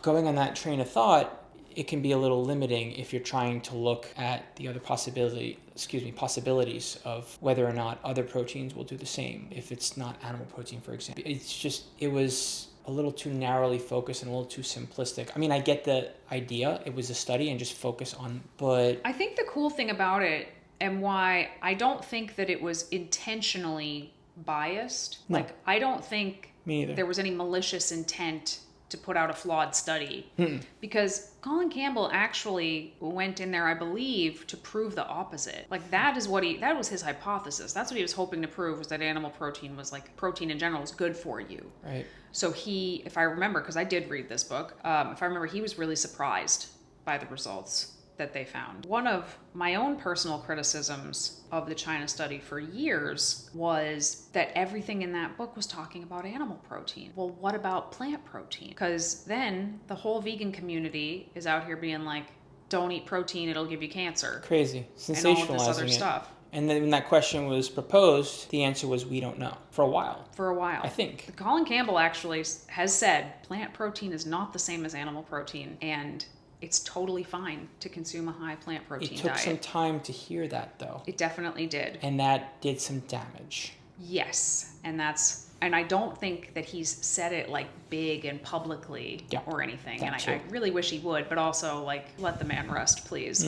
Going on that train of thought, it can be a little limiting if you're trying to look at the other possibilities of whether or not other proteins will do the same if it's not animal protein, for example. It was a little too narrowly focused and a little too simplistic. I mean, I get the idea. It was a study and just focus on, but... I think the cool thing about it, and why I don't think that it was intentionally biased. No. Like, I don't think Me either. there was any malicious intent to put out a flawed study. Because Colin Campbell actually went in there, I believe, to prove the opposite. Like, that was his hypothesis. That's what he was hoping to prove, was that animal protein was, like, protein in general is good for you. Right. So he, if I remember, because I did read this book, if I remember, he was really surprised by the results that they found. One of my own personal criticisms of the China study for years was that everything in that book was talking about animal protein. Well, what about plant protein? Because then the whole vegan community is out here being like, don't eat protein, it'll give you cancer. Crazy. Sensationalizing and all of this other stuff. And then when that question was proposed, the answer was, we don't know. For a while. I think. Colin Campbell actually has said plant protein is not the same as animal protein, and it's totally fine to consume a high plant protein diet. It took some time to hear that, though. It definitely did. And that did some damage. Yes. And I don't think that he's said it like big and publicly or anything. And I really wish he would, but also, like, let the man rest, please.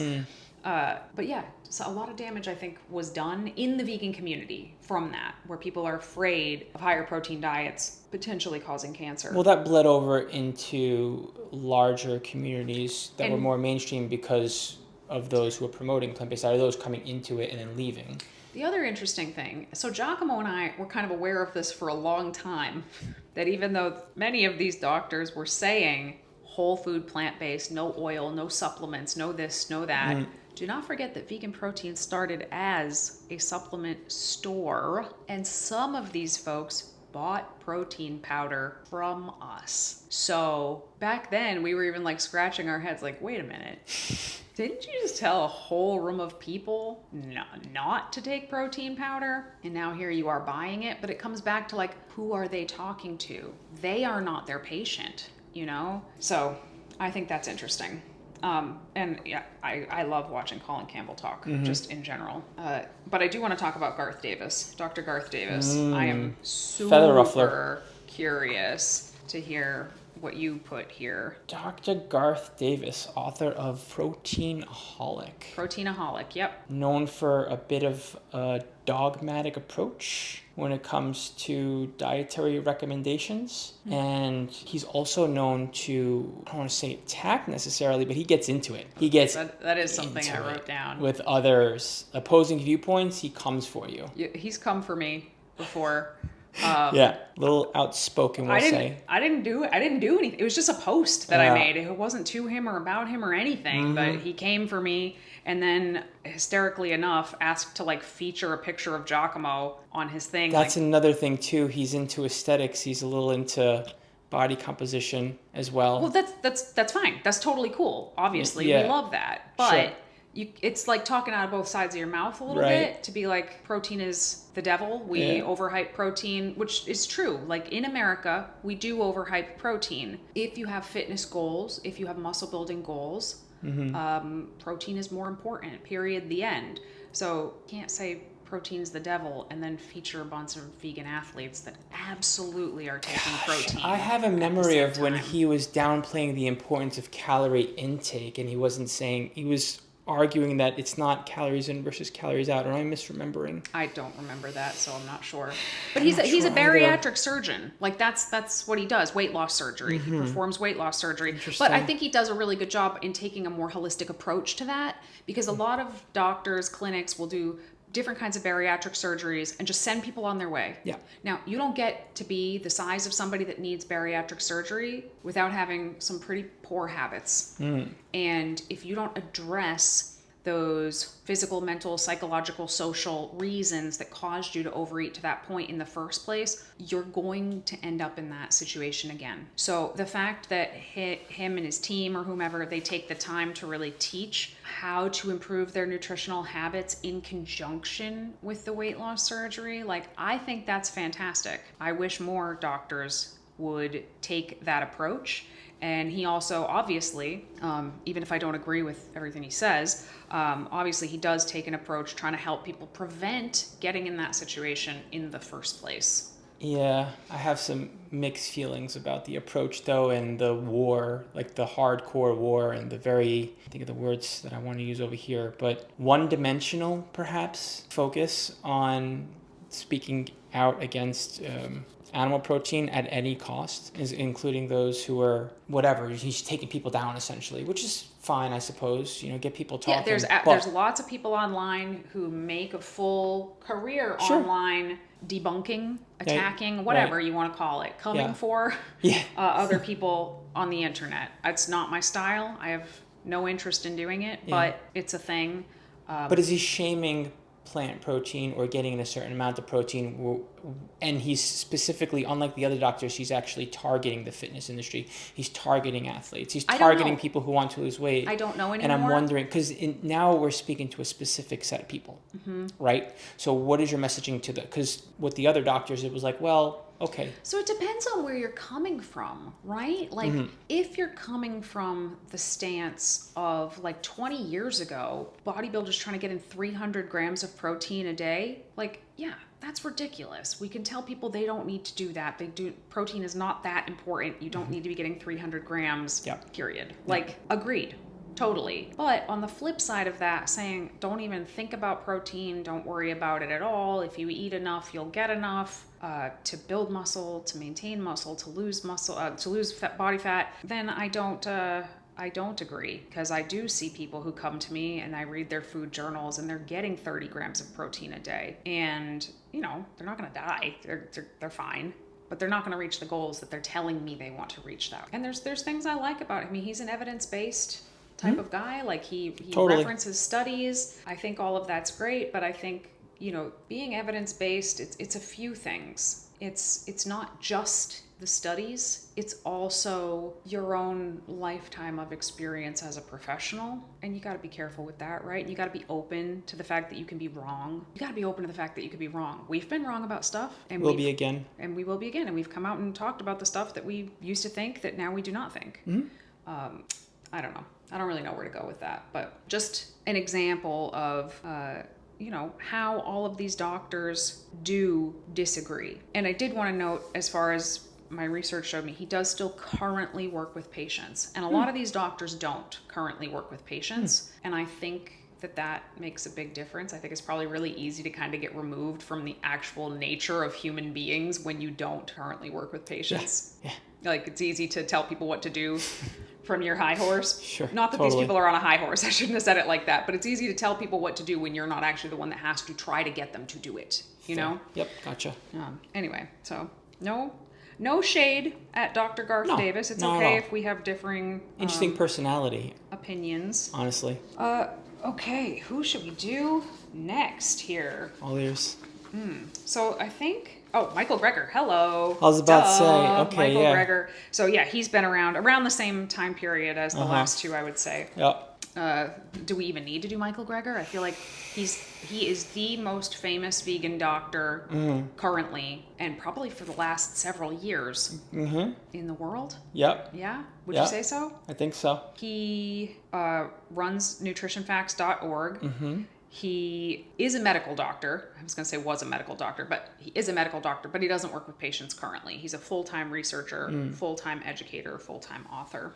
But yeah, so a lot of damage, I think, was done in the vegan community from that, where people are afraid of higher protein diets potentially causing cancer. Well, that bled over into larger communities that were more mainstream because of those who were promoting plant-based diet, or those coming into it and then leaving. The other interesting thing, so Giacomo and I were kind of aware of this for a long time, that even though many of these doctors were saying whole food, plant-based, no oil, no supplements, no this, no that, do not forget that Vegan Protein started as a supplement store, and some of these folks bought protein powder from us. So back then we were even like scratching our heads like, wait a minute, didn't you just tell a whole room of people not to take protein powder? And now here you are buying it. But it comes back to, like, who are they talking to? They are not their patient, you know? So I think that's interesting. And yeah, I love watching Colin Campbell talk, just in general. But I do want to talk about Garth Davis, Dr. Garth Davis. I am super curious to hear what you put here. Dr. Garth Davis, author of Proteinaholic. Proteinaholic, yep. Known for a bit of a dogmatic approach when it comes to dietary recommendations. And he's also known to, I don't want to say attack necessarily, but he gets into it. He gets that is something I wrote down. With others opposing viewpoints, he comes for you. He's come for me before. Yeah, a little outspoken, we'll say. I didn't do anything. It was just a post that I made. It wasn't to him or about him or anything, but he came for me, and then, hysterically enough, asked to, like, feature a picture of Giacomo on his thing. That's another thing too. He's into aesthetics. He's a little into body composition as well. Well, that's fine. That's totally cool. Obviously, we love that. But it's like talking out of both sides of your mouth a little bit, to be like, protein is the devil. We overhype protein, which is true. Like, in America, we do overhype protein. If you have fitness goals, if you have muscle building goals, protein is more important, period, the end. So you can't say protein's the devil and then feature a bunch of vegan athletes that absolutely are taking protein. I have a memory of when he was downplaying the importance of calorie intake, and he was arguing that it's not calories in versus calories out. Or am I misremembering? I don't remember that, so I'm not sure. But he's a bariatric surgeon. Like, that's what he does, weight loss surgery. He performs weight loss surgery. But I think he does a really good job in taking a more holistic approach to that, because a lot of doctors, clinics will do different kinds of bariatric surgeries and just send people on their way. Yeah. Now, you don't get to be the size of somebody that needs bariatric surgery without having some pretty poor habits. And if you don't address those physical, mental, psychological, social reasons that caused you to overeat to that point in the first place, you're going to end up in that situation again. So the fact that him and his team or whomever, they take the time to really teach how to improve their nutritional habits in conjunction with the weight loss surgery, like, I think that's fantastic. I wish more doctors would take that approach. And he also, obviously, even if I don't agree with everything he says, obviously he does take an approach trying to help people prevent getting in that situation in the first place. Yeah, I have some mixed feelings about the approach, though, and the war, like the hardcore war, and the very, I think of the words that I want to use over here, but one-dimensional, perhaps, focus on speaking out against animal protein at any cost, is including those who are whatever. He's taking people down, essentially, which is fine, I suppose. Get people talking. Yeah, there's lots of people online who make a full career online debunking, attacking, whatever you want to call it, coming for other people on the internet. It's not my style. I have no interest in doing it, but it's a thing. But is he shaming plant protein or getting in a certain amount of protein? And he's specifically, unlike the other doctors, he's actually targeting the fitness industry. He's targeting athletes. He's targeting people who want to lose weight. I don't know anymore. And I'm wondering, because now we're speaking to a specific set of people, right? So what is your messaging to because with the other doctors, it was like, well, okay. So it depends on where you're coming from, right? Like, if you're coming from the stance of, like, 20 years ago, bodybuilders trying to get in 300 grams of protein a day, like, yeah, that's ridiculous. We can tell people they don't need to do that. Protein is not that important. You don't need to be getting 300 grams, period. Like, agreed. Totally. But on the flip side of that, saying don't even think about protein, don't worry about it at all. If you eat enough, you'll get enough to build muscle, to maintain muscle, to lose muscle, to lose body fat, then I don't agree, because I do see people who come to me and I read their food journals and they're getting 30 grams of protein a day, and they're not going to die. They're fine. But they're not going to reach the goals that they're telling me they want to reach that. And there's things I like about him. I mean, he's an evidence-based type of guy. Like, he references studies. I think all of that's great, but I think, being evidence-based, it's a few things. It's not just the studies, it's also your own lifetime of experience as a professional. And you got to be careful with that, right? You got to be open to the fact that you can be wrong. You got to be open to the fact that you could be wrong. We've been wrong about stuff, and we'll be again. And we will be again. And we've come out and talked about the stuff that we used to think that now we do not think. I don't know. I don't really know where to go with that, but just an example of, how all of these doctors do disagree. And I did want to note, as far as my research showed me, he does still currently work with patients. And a lot of these doctors don't currently work with patients. And I think that makes a big difference. I think it's probably really easy to kind of get removed from the actual nature of human beings when you don't currently work with patients. Yeah. Like, it's easy to tell people what to do from your high horse. Sure. Not that these people are on a high horse. I shouldn't have said it like that. But it's easy to tell people what to do when you're not actually the one that has to try to get them to do it. You know? Yep. Gotcha. Anyway, so no shade at Dr. Garth Davis. It's okay if we have differing interesting personality opinions. Honestly. Okay, who should we do next here? All ears. So I think Michael Greger. Hello. I was about to say, okay, Michael Greger. So yeah, he's been around the same time period as the last two, I would say. Yep. Do we even need to do Michael Greger? I feel like he is the most famous vegan doctor currently, and probably for the last several years in the world. Yep. Yeah? Would you say so? I think so. He runs nutritionfacts.org. He is a medical doctor. I was going to say was a medical doctor, but he is a medical doctor, but he doesn't work with patients currently. He's a full-time researcher, full-time educator, full-time author.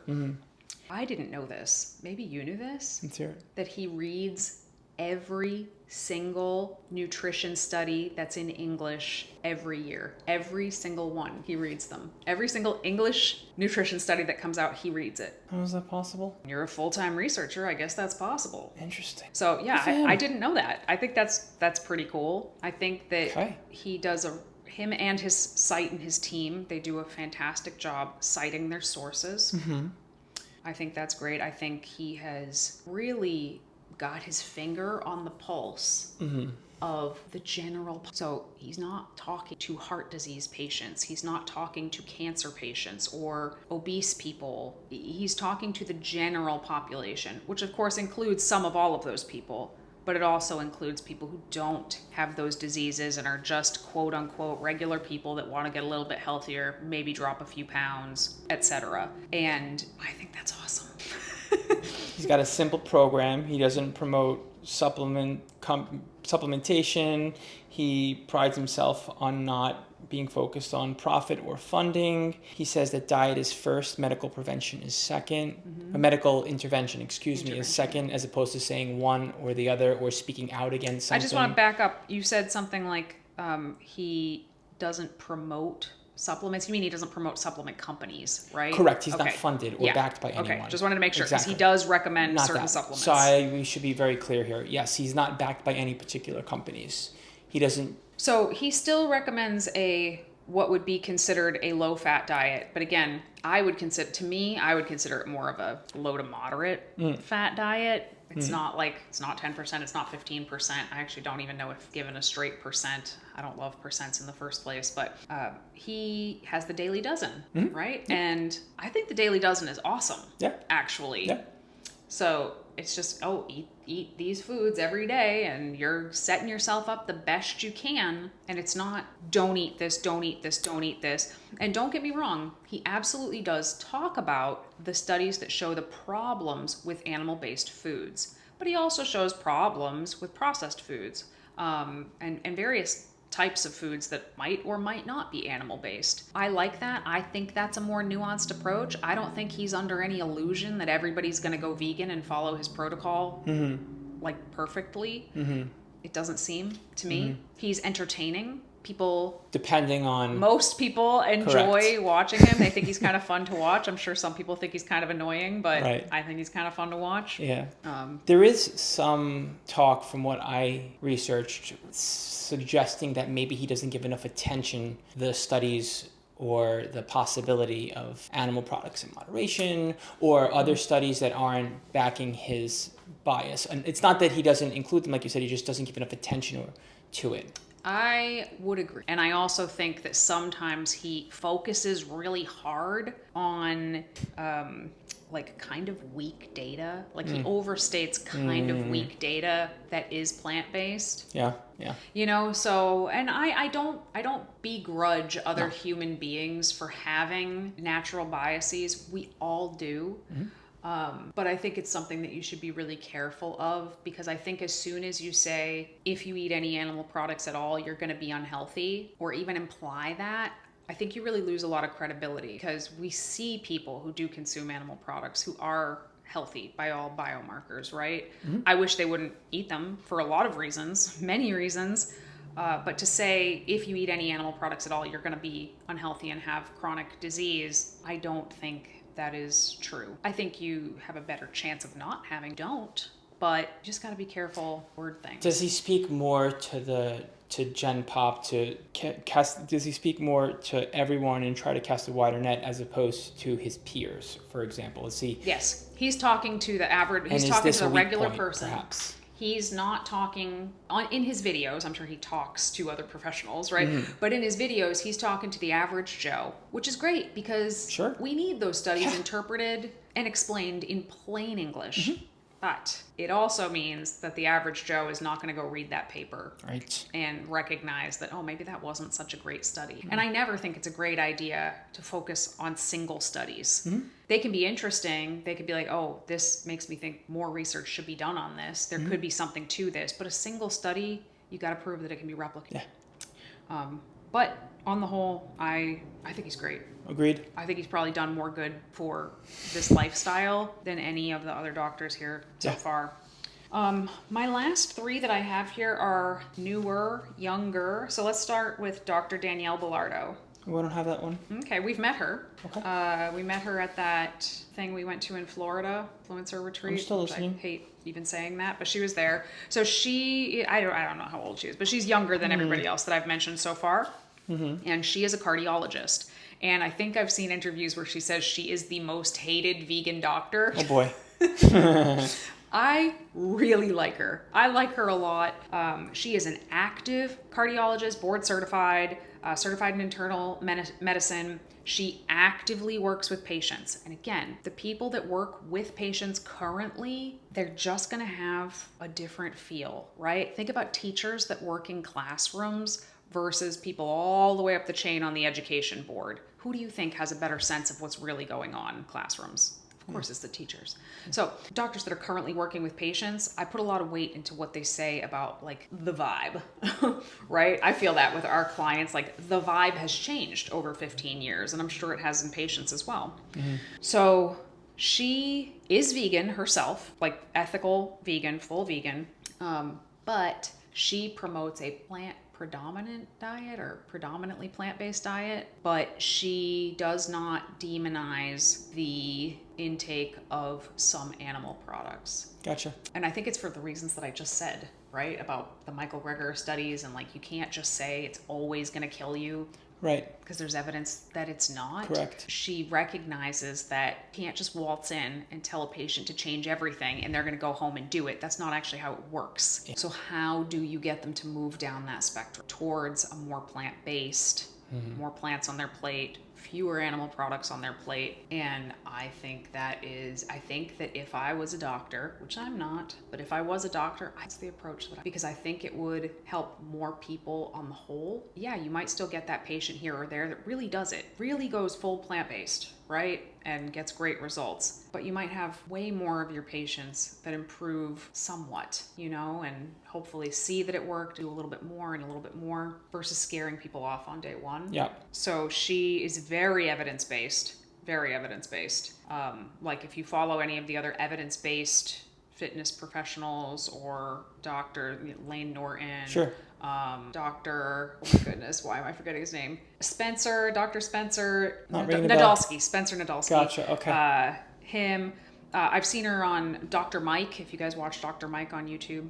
I didn't know this. Maybe you knew this? Let's hear it. That he reads every single nutrition study that's in English every year. Every single one. He reads them. Every single English nutrition study that comes out, he reads it. How is that possible? You're a full-time researcher. I guess that's possible. Interesting. So yeah, I didn't know that. I think that's pretty cool. I think that he does him and his site and his team, they do a fantastic job citing their sources. I think that's great. I think he has really got his finger on the pulse of the general. So he's not talking to heart disease patients. He's not talking to cancer patients or obese people. He's talking to the general population, which of course includes some of all of those people, but it also includes people who don't have those diseases and are just quote unquote regular people that want to get a little bit healthier, maybe drop a few pounds, etc. And I think that's awesome. He's got a simple program. He doesn't promote supplementation. He prides himself on not being focused on profit or funding. He says that diet is first, medical prevention is second. Medical intervention, is second, as opposed to saying one or the other or speaking out against something. I just want to back up. You said something like he doesn't promote supplements. You mean he doesn't promote supplement companies, right? Correct. He's not funded or backed by anyone. Okay. Just wanted to make sure, because he does recommend certain supplements. So we should be very clear here. Yes, he's not backed by any particular companies. He doesn't. So he still recommends what would be considered a low-fat diet. But again, I would consider it more of a low to moderate fat diet. It's not 10%, it's not 15%. I actually don't even know if given a straight percent. I don't love percents in the first place, but he has the Daily Dozen, right? Yeah. And I think the Daily Dozen is awesome, actually. Yeah. So it's just, eat these foods every day and you're setting yourself up the best you can. And it's not, don't eat this, don't eat this, don't eat this. And don't get me wrong, he absolutely does talk about the studies that show the problems with animal-based foods. But he also shows problems with processed foods and various types of foods that might or might not be animal-based. I like that. I think that's a more nuanced approach. I don't think he's under any illusion that everybody's going to go vegan and follow his protocol like perfectly. It doesn't seem to me. He's entertaining. Most people enjoy watching him. They think he's kind of fun to watch. I'm sure some people think he's kind of annoying, but I think he's kind of fun to watch. Yeah. There is some talk from what I researched suggesting that maybe he doesn't give enough attention to the studies or the possibility of animal products in moderation or other studies that aren't backing his bias. And it's not that he doesn't include them, like you said, he just doesn't give enough attention to it. I would agree. And I also think that sometimes he focuses really hard on kind of weak data. Like he overstates kind of weak data that is plant-based. Yeah. So, and I don't begrudge other human beings for having natural biases. We all do. But I think it's something that you should be really careful of, because I think as soon as you say, if you eat any animal products at all, you're going to be unhealthy, or even imply that, I think you really lose a lot of credibility, because we see people who do consume animal products who are healthy by all biomarkers, right? I wish they wouldn't eat them for a lot of reasons, many reasons. But to say, if you eat any animal products at all, you're going to be unhealthy and have chronic disease, I don't think that is true. I think you have a better chance of not having, but you just got to be careful word things. Does he speak more to Gen Pop, does he speak more to everyone and try to cast a wider net as opposed to his peers, for example? Yes, he's talking to the average, he's talking to the regular person. Perhaps. He's not talking in his videos. I'm sure he talks to other professionals, right? But in his videos, he's talking to the average Joe, which is great, because we need those studies interpreted and explained in plain English. But it also means that the average Joe is not going to go read that paper and recognize that, maybe that wasn't such a great study. And I never think it's a great idea to focus on single studies. They can be interesting. They could be like, this makes me think more research should be done on this. There could be something to this. But a single study, you got to prove that it can be replicated. But on the whole, I think he's great. Agreed. I think he's probably done more good for this lifestyle than any of the other doctors here so far. My last three that I have here are newer, younger. So let's start with Dr. Danielle Belardo. We don't have that one. Okay, we've met her. Okay. We met her at that thing we went to in Florida, influencer retreat. I'm still listening. I hate even saying that, but she was there. So I don't know how old she is, but she's younger than everybody else that I've mentioned so far. And she is a cardiologist. And I think I've seen interviews where she says she is the most hated vegan doctor. Oh boy. I really like her. I like her a lot. She is an active cardiologist, board certified, certified in internal medicine. She actively works with patients. And again, the people that work with patients currently, they're just going to have a different feel, right? Think about teachers that work in classrooms versus people all the way up the chain on the education board. Who do you think has a better sense of what's really going on in classrooms? Of course, it's the teachers. So doctors that are currently working with patients, I put a lot of weight into what they say about like the vibe, right? I feel that with our clients, like the vibe has changed over 15 years, and I'm sure it has in patients as well. Mm-hmm. So she is vegan herself, like ethical vegan, full vegan, but she promotes a plant predominant diet or predominantly plant-based diet, but she does not demonize the intake of some animal products. Gotcha. And I think it's for the reasons that I just said, right? About the Michael Greger studies, and like you can't just say it's always going to kill you. Right. Because there's evidence that it's not. Correct. She recognizes that you can't just waltz in and tell a patient to change everything and they're going to go home and do it. That's not actually how it works. Yeah. So how do you get them to move down that spectrum towards a more plant-based, more plants on their plate, fewer animal products on their plate? And I think that if I was a doctor, which I'm not, but if I was a doctor, that's the approach because I think it would help more people on the whole. Yeah, you might still get that patient here or there that really does it, really goes full plant-based, right? And gets great results. But you might have way more of your patients that improve somewhat, and hopefully see that it worked, do a little bit more and a little bit more versus scaring people off on day one. Yeah. So she is very evidence-based. Like if you follow any of the other evidence-based fitness professionals or Dr. Lane Norton. Sure. Dr. Oh my goodness, why am I forgetting his name? Dr. Spencer Nadolsky. Spencer Nadolsky. Gotcha. Okay. Him. I've seen her on Dr. Mike. If you guys watch Dr. Mike on YouTube,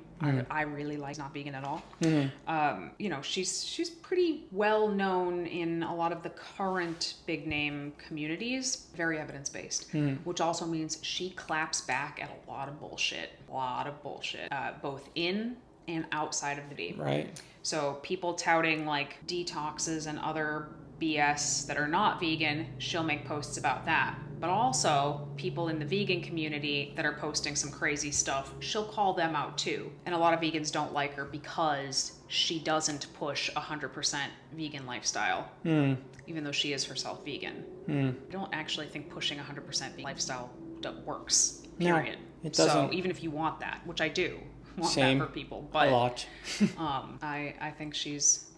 I really like. Not vegan at all. Mm-hmm. She's pretty well known in a lot of the current big name communities. Very evidence based, which also means she claps back at a lot of bullshit. Both in and outside of the V. Right. So people touting like detoxes and other BS that are not vegan, she'll make posts about that. But also people in the vegan community that are posting some crazy stuff, she'll call them out too. And a lot of vegans don't like her because she doesn't push 100% vegan lifestyle, even though she is herself vegan. I don't actually think pushing 100% vegan lifestyle works, period. No, it doesn't. So even if you want that, which I do, want Same. that for people, but a lot. I think she's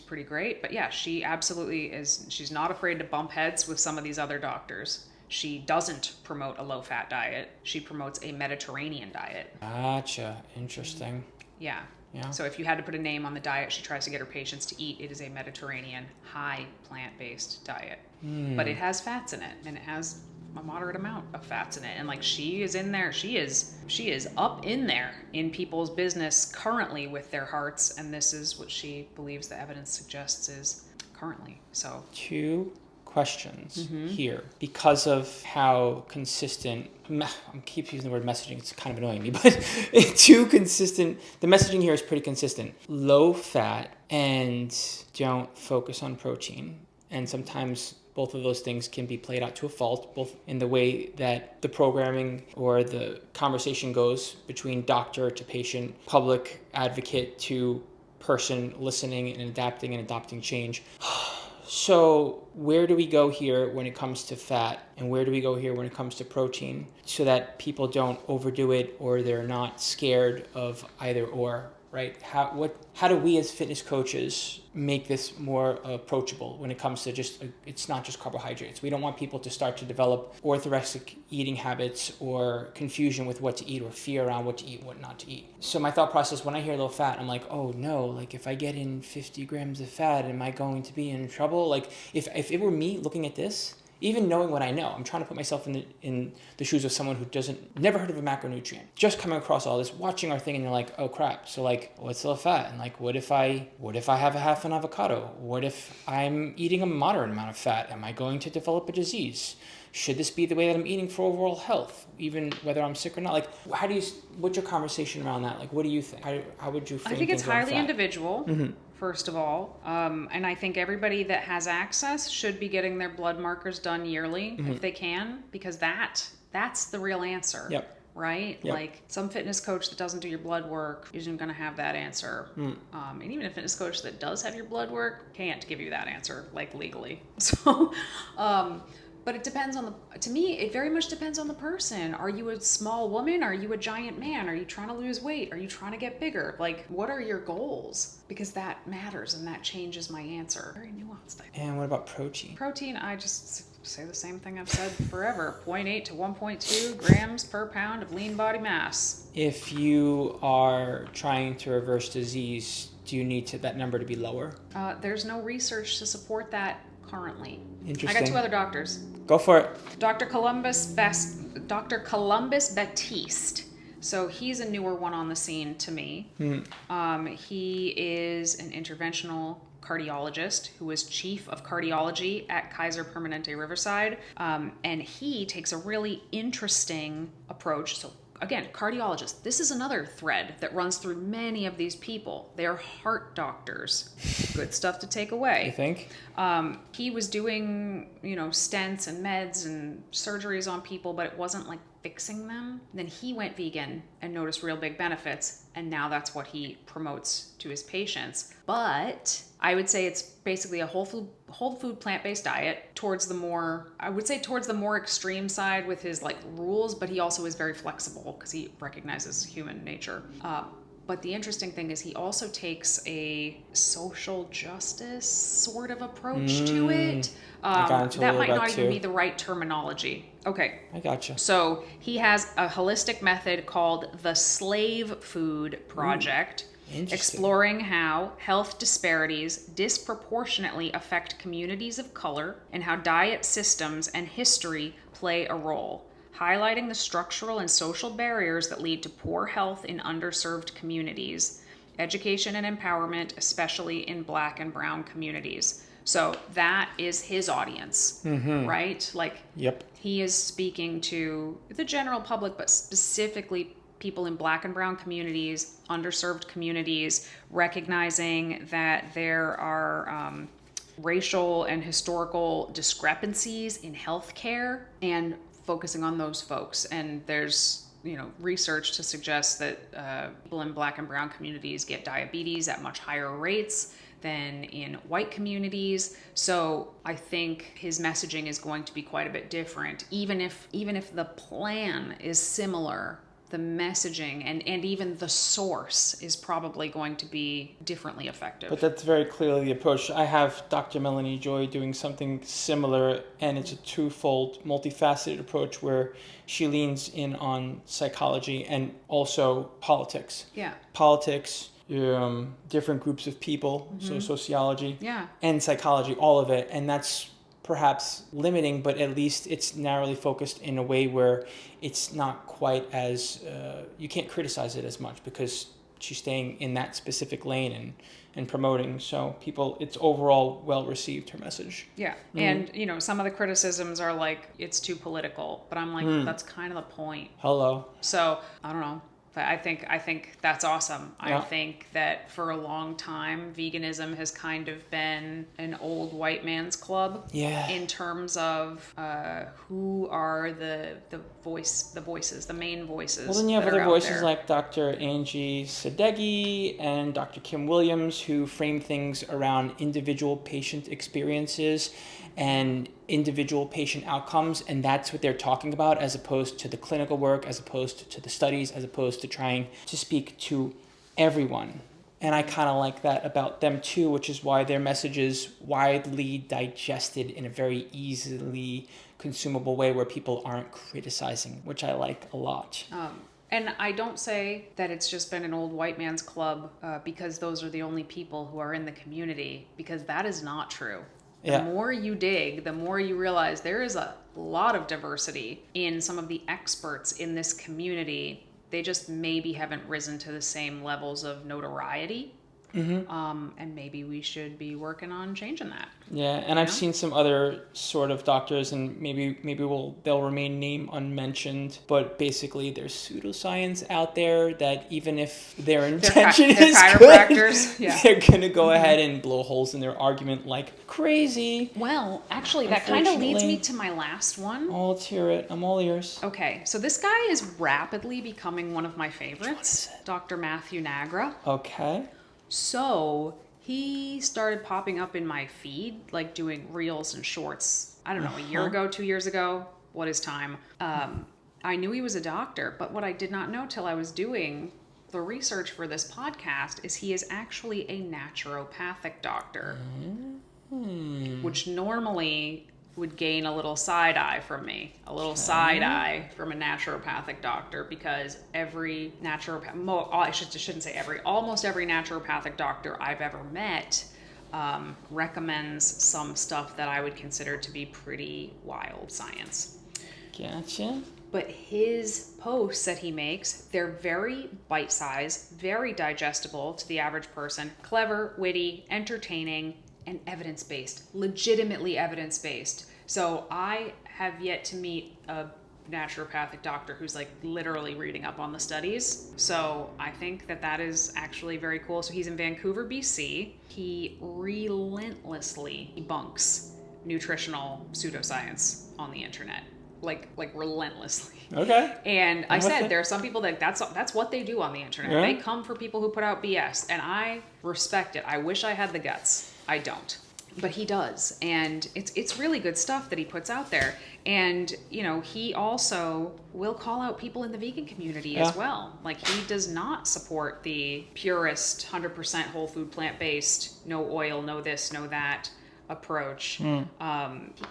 pretty great. But yeah, she absolutely is. She's not afraid to bump heads with some of these other doctors. She doesn't promote a low-fat diet. She promotes a Mediterranean diet. Gotcha. Interesting. Yeah. Yeah. So if you had to put a name on the diet she tries to get her patients to eat, it is a Mediterranean high plant-based diet. But it has fats in it, and it has a moderate amount of fats in it. And like she is in there, she is up in there in people's business currently with their hearts, and this is what she believes the evidence suggests is currently. So 2 questions here because of how consistent I keep using the word messaging, it's kind of annoying me, but too consistent. The messaging here is pretty consistent. Low fat and don't focus on protein. And sometimes both of those things can be played out to a fault, both in the way that the programming or the conversation goes between doctor to patient, public advocate to person listening and adopting change. So where do we go here when it comes to fat, and where do we go here when it comes to protein, so that people don't overdo it or they're not scared of either or, right? How do we as fitness coaches make this more approachable when it comes to it's not just carbohydrates. We don't want people to start to develop orthorexic eating habits or confusion with what to eat or fear around what to eat, what not to eat. So my thought process when I hear low fat, I'm like, oh no, like if I get in 50 grams of fat, am I going to be in trouble? Like if it were me looking at this, even knowing what I know, I'm trying to put myself in the shoes of someone who never heard of a macronutrient, just coming across all this, watching our thing, and they're like, oh crap. So like, what's low fat? And like, what if I have a half an avocado? What if I'm eating a moderate amount of fat? Am I going to develop a disease? should this be the way that I'm eating for overall health, even whether I'm sick or not? Like, what's your conversation around that? Like, what do you think? How would you frame I think it's things around highly fat? individual, first of all. And I think everybody that has access should be getting their blood markers done yearly if they can, because that's the real answer. Yep. Right? Yep. Like some fitness coach that doesn't do your blood work isn't going to have that answer. And even a fitness coach that does have your blood work can't give you that answer, like legally. So, but it depends on to me, it very much depends on the person. Are you a small woman? Are you a giant man? Are you trying to lose weight? Are you trying to get bigger? Like, what are your goals? Because that matters and that changes my answer. Very nuanced, I think. And what about protein? Protein, I just say the same thing I've said forever. 0.8 to 1.2 grams per pound of lean body mass. If you are trying to reverse disease, do you need that number to be lower? There's no research to support that currently. Interesting. I got two other doctors. Go for it. Dr. Columbus Batiste. So he's a newer one on the scene to me. He is an interventional cardiologist who was chief of cardiology at Kaiser Permanente Riverside. And he takes a really interesting approach. So again, cardiologist, this is another thread that runs through many of these people. They're heart doctors. Good stuff to take away. You think? He was doing, stents and meds and surgeries on people, but it wasn't like fixing them. Then he went vegan and noticed real big benefits, and now that's what he promotes to his patients. But I would say it's basically a whole food plant-based diet towards the more extreme side with his like rules, but he also is very flexible because he recognizes human nature. But the interesting thing is he also takes a social justice sort of approach to it. That might not even be the right terminology. Okay. I gotcha. So he has a holistic method called the Slave Food Project, exploring how health disparities disproportionately affect communities of color and how diet systems and history play a role, highlighting the structural and social barriers that lead to poor health in underserved communities, education and empowerment, especially in Black and Brown communities. So that is his audience, right? Like, yep. He is speaking to the general public, but specifically people in Black and Brown communities, underserved communities, recognizing that there are racial and historical discrepancies in healthcare and focusing on those folks. And there's research to suggest that people in Black and Brown communities get diabetes at much higher rates than in white communities. So I think his messaging is going to be quite a bit different. Even if the plan is similar, the messaging and even the source is probably going to be differently effective. But that's very clearly the approach. I have Dr. Melanie Joy doing something similar, and it's a twofold, multifaceted approach where she leans in on psychology and also politics. Yeah. Politics, different groups of people, so sociology and psychology, all of it. And that's perhaps limiting, but at least it's narrowly focused in a way where it's not quite as, you can't criticize it as much because she's staying in that specific lane and promoting. So it's overall well received, her message. Yeah. And, some of the criticisms are like, it's too political, but I'm like, that's kind of the point. Hello. So I don't know. But I think that's awesome. Yeah. I think that for a long time, veganism has kind of been an old white man's club. Yeah. In terms of who are the voices, the main voices. Well, then you have other voices like Dr. 𝐿 and Dr. Kim Williams, who frame things around individual patient experiences and individual patient outcomes, and that's what they're talking about, as opposed to the clinical work, as opposed to the studies, as opposed to trying to speak to everyone. And I kind of like that about them too, which is why their message is widely digested in a very easily consumable way where people aren't criticizing, which I like a lot. And I don't say that it's just been an old white man's club because those are the only people who are in the community, because that is not true. The more you dig, the more you realize there is a lot of diversity in some of the experts in this community. They just maybe haven't risen to the same levels of notoriety And maybe we should be working on changing that. Yeah, and I've seen some other sort of doctors, and maybe they'll remain name unmentioned, but basically there's pseudoscience out there that even if their intention is chiropractors, good, they're gonna go ahead and blow holes in their argument like crazy. Well, actually, that kind of leads me to my last one. Oh, let's hear it. I'm all ears. Okay, so this guy is rapidly becoming one of my favorites, Dr. Matthew Nagra. Okay. So he started popping up in my feed, like doing reels and shorts, I don't know, a year ago, 2 years ago. What is time? I knew he was a doctor, but what I did not know till I was doing the research for this podcast is he is actually a naturopathic doctor, which normally would gain a little side eye from me, side eye from a naturopathic doctor, because every almost every naturopathic doctor I've ever met recommends some stuff that I would consider to be pretty wild science. Gotcha. But his posts that he makes, they're very bite-sized, very digestible to the average person, clever, witty, entertaining, and evidence-based, legitimately evidence-based. So I have yet to meet a naturopathic doctor who's like literally reading up on the studies. So I think that is actually very cool. So he's in Vancouver, BC. He relentlessly debunks nutritional pseudoscience on the internet. Like relentlessly. Okay. And I said there are some people that's what they do on the internet. Yeah. They come for people who put out BS, and I respect it. I wish I had the guts. I don't. But he does. And it's really good stuff that he puts out there. And, he also will call out people in the vegan community as well. Like, he does not support the purist, 100% whole food, plant-based, no oil, no this, no that approach. He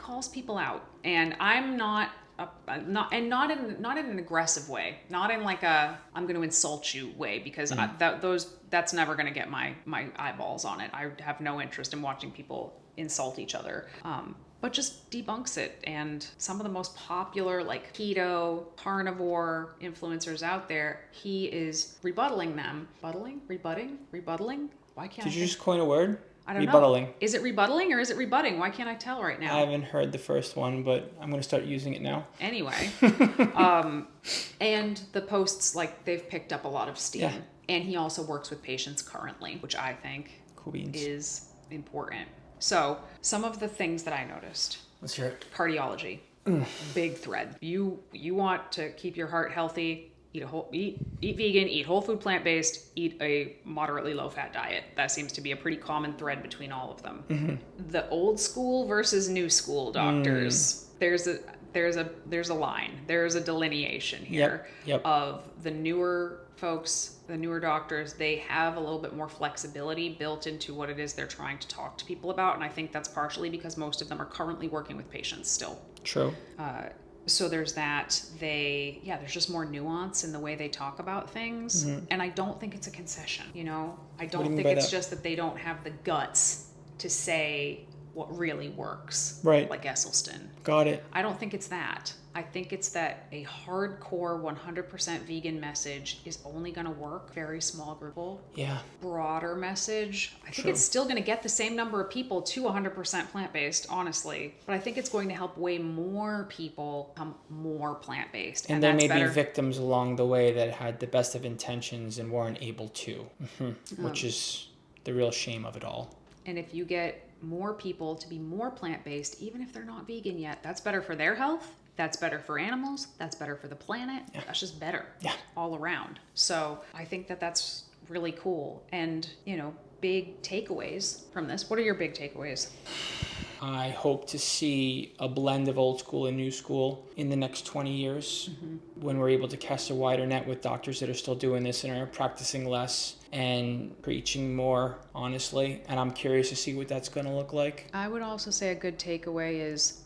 calls people out. And I'm not in an aggressive way, not in like a I'm going to insult you way, because that's never going to get my eyeballs on it. I have no interest in watching people insult each other. But just debunks it. And some of the most popular like keto, carnivore influencers out there, he is rebutting them. Rebutting? Why can't Did you just coin a word? I don't rebuttaling. Know. Is it rebutting or is it rebutting? Why can't I tell right now? I haven't heard the first one, but I'm going to start using it now. Anyway. And the posts, like, they've picked up a lot of steam. Yeah. And he also works with patients currently, which I think is important. So some of the things that I noticed. Let's hear it. Cardiology. Big thread. You want to keep your heart healthy. Eat vegan, eat whole food, plant-based, eat a moderately low-fat diet. That seems to be a pretty common thread between all of them. Mm-hmm. The old school versus new school doctors. There's a line. There's a delineation here of the newer folks, the newer doctors. They have a little bit more flexibility built into what it is they're trying to talk to people about, and I think that's partially because most of them are currently working with patients still. True. So there's that. There's just more nuance in the way they talk about things. Mm-hmm. And I don't think it's a concession, I don't think it's just that they don't have the guts to say what really works. Right. Like Esselstyn. Got it. I don't think it's that. I think it's that a hardcore 100% vegan message is only going to work very small group. Yeah. Broader message. I think it's still going to get the same number of people to 100% plant-based, honestly. But I think it's going to help way more people become more plant-based. And there may be victims along the way that had the best of intentions and weren't able to, which is the real shame of it all. And if you get more people to be more plant-based, even if they're not vegan yet, that's better for their health. That's better for animals. That's better for the planet. Yeah. That's just better all around. So I think that's really cool. And, big takeaways from this. What are your big takeaways? I hope to see a blend of old school and new school in the next 20 years when we're able to cast a wider net with doctors that are still doing this and are practicing less and preaching more, honestly. And I'm curious to see what that's going to look like. I would also say a good takeaway is,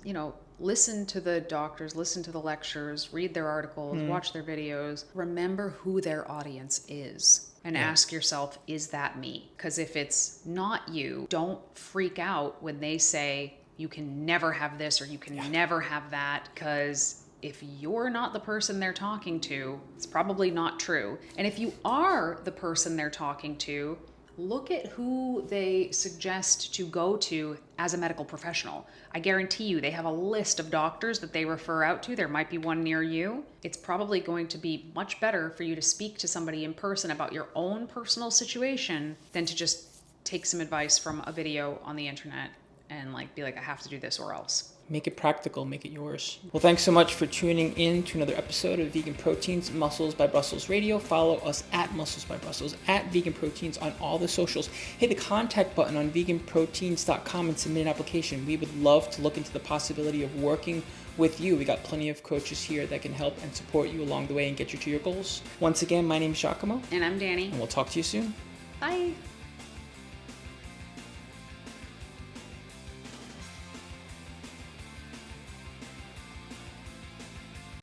listen to the doctors, listen to the lectures, read their articles, watch their videos. Remember who their audience is. And ask yourself, is that me? Because if it's not you, don't freak out when they say you can never have this or you can never have that. Because if you're not the person they're talking to, it's probably not true. And if you are the person they're talking to, look at who they suggest to go to as a medical professional. I guarantee you they have a list of doctors that they refer out to. There might be one near you. It's probably going to be much better for you to speak to somebody in person about your own personal situation than to just take some advice from a video on the internet and like be like, I have to do this or else. Make it practical, make it yours. Well, thanks so much for tuning in to another episode of Vegan Proteins, Muscles by Brussels Radio. Follow us at Muscles by Brussels, at Vegan Proteins on all the socials. Hit the contact button on veganproteins.com and submit an application. We would love to look into the possibility of working with you. We got plenty of coaches here that can help and support you along the way and get you to your goals. Once again, my name is 𝐿𝐵𝐿𝐵𝐿. And I'm Dani. And we'll talk to you soon. Bye.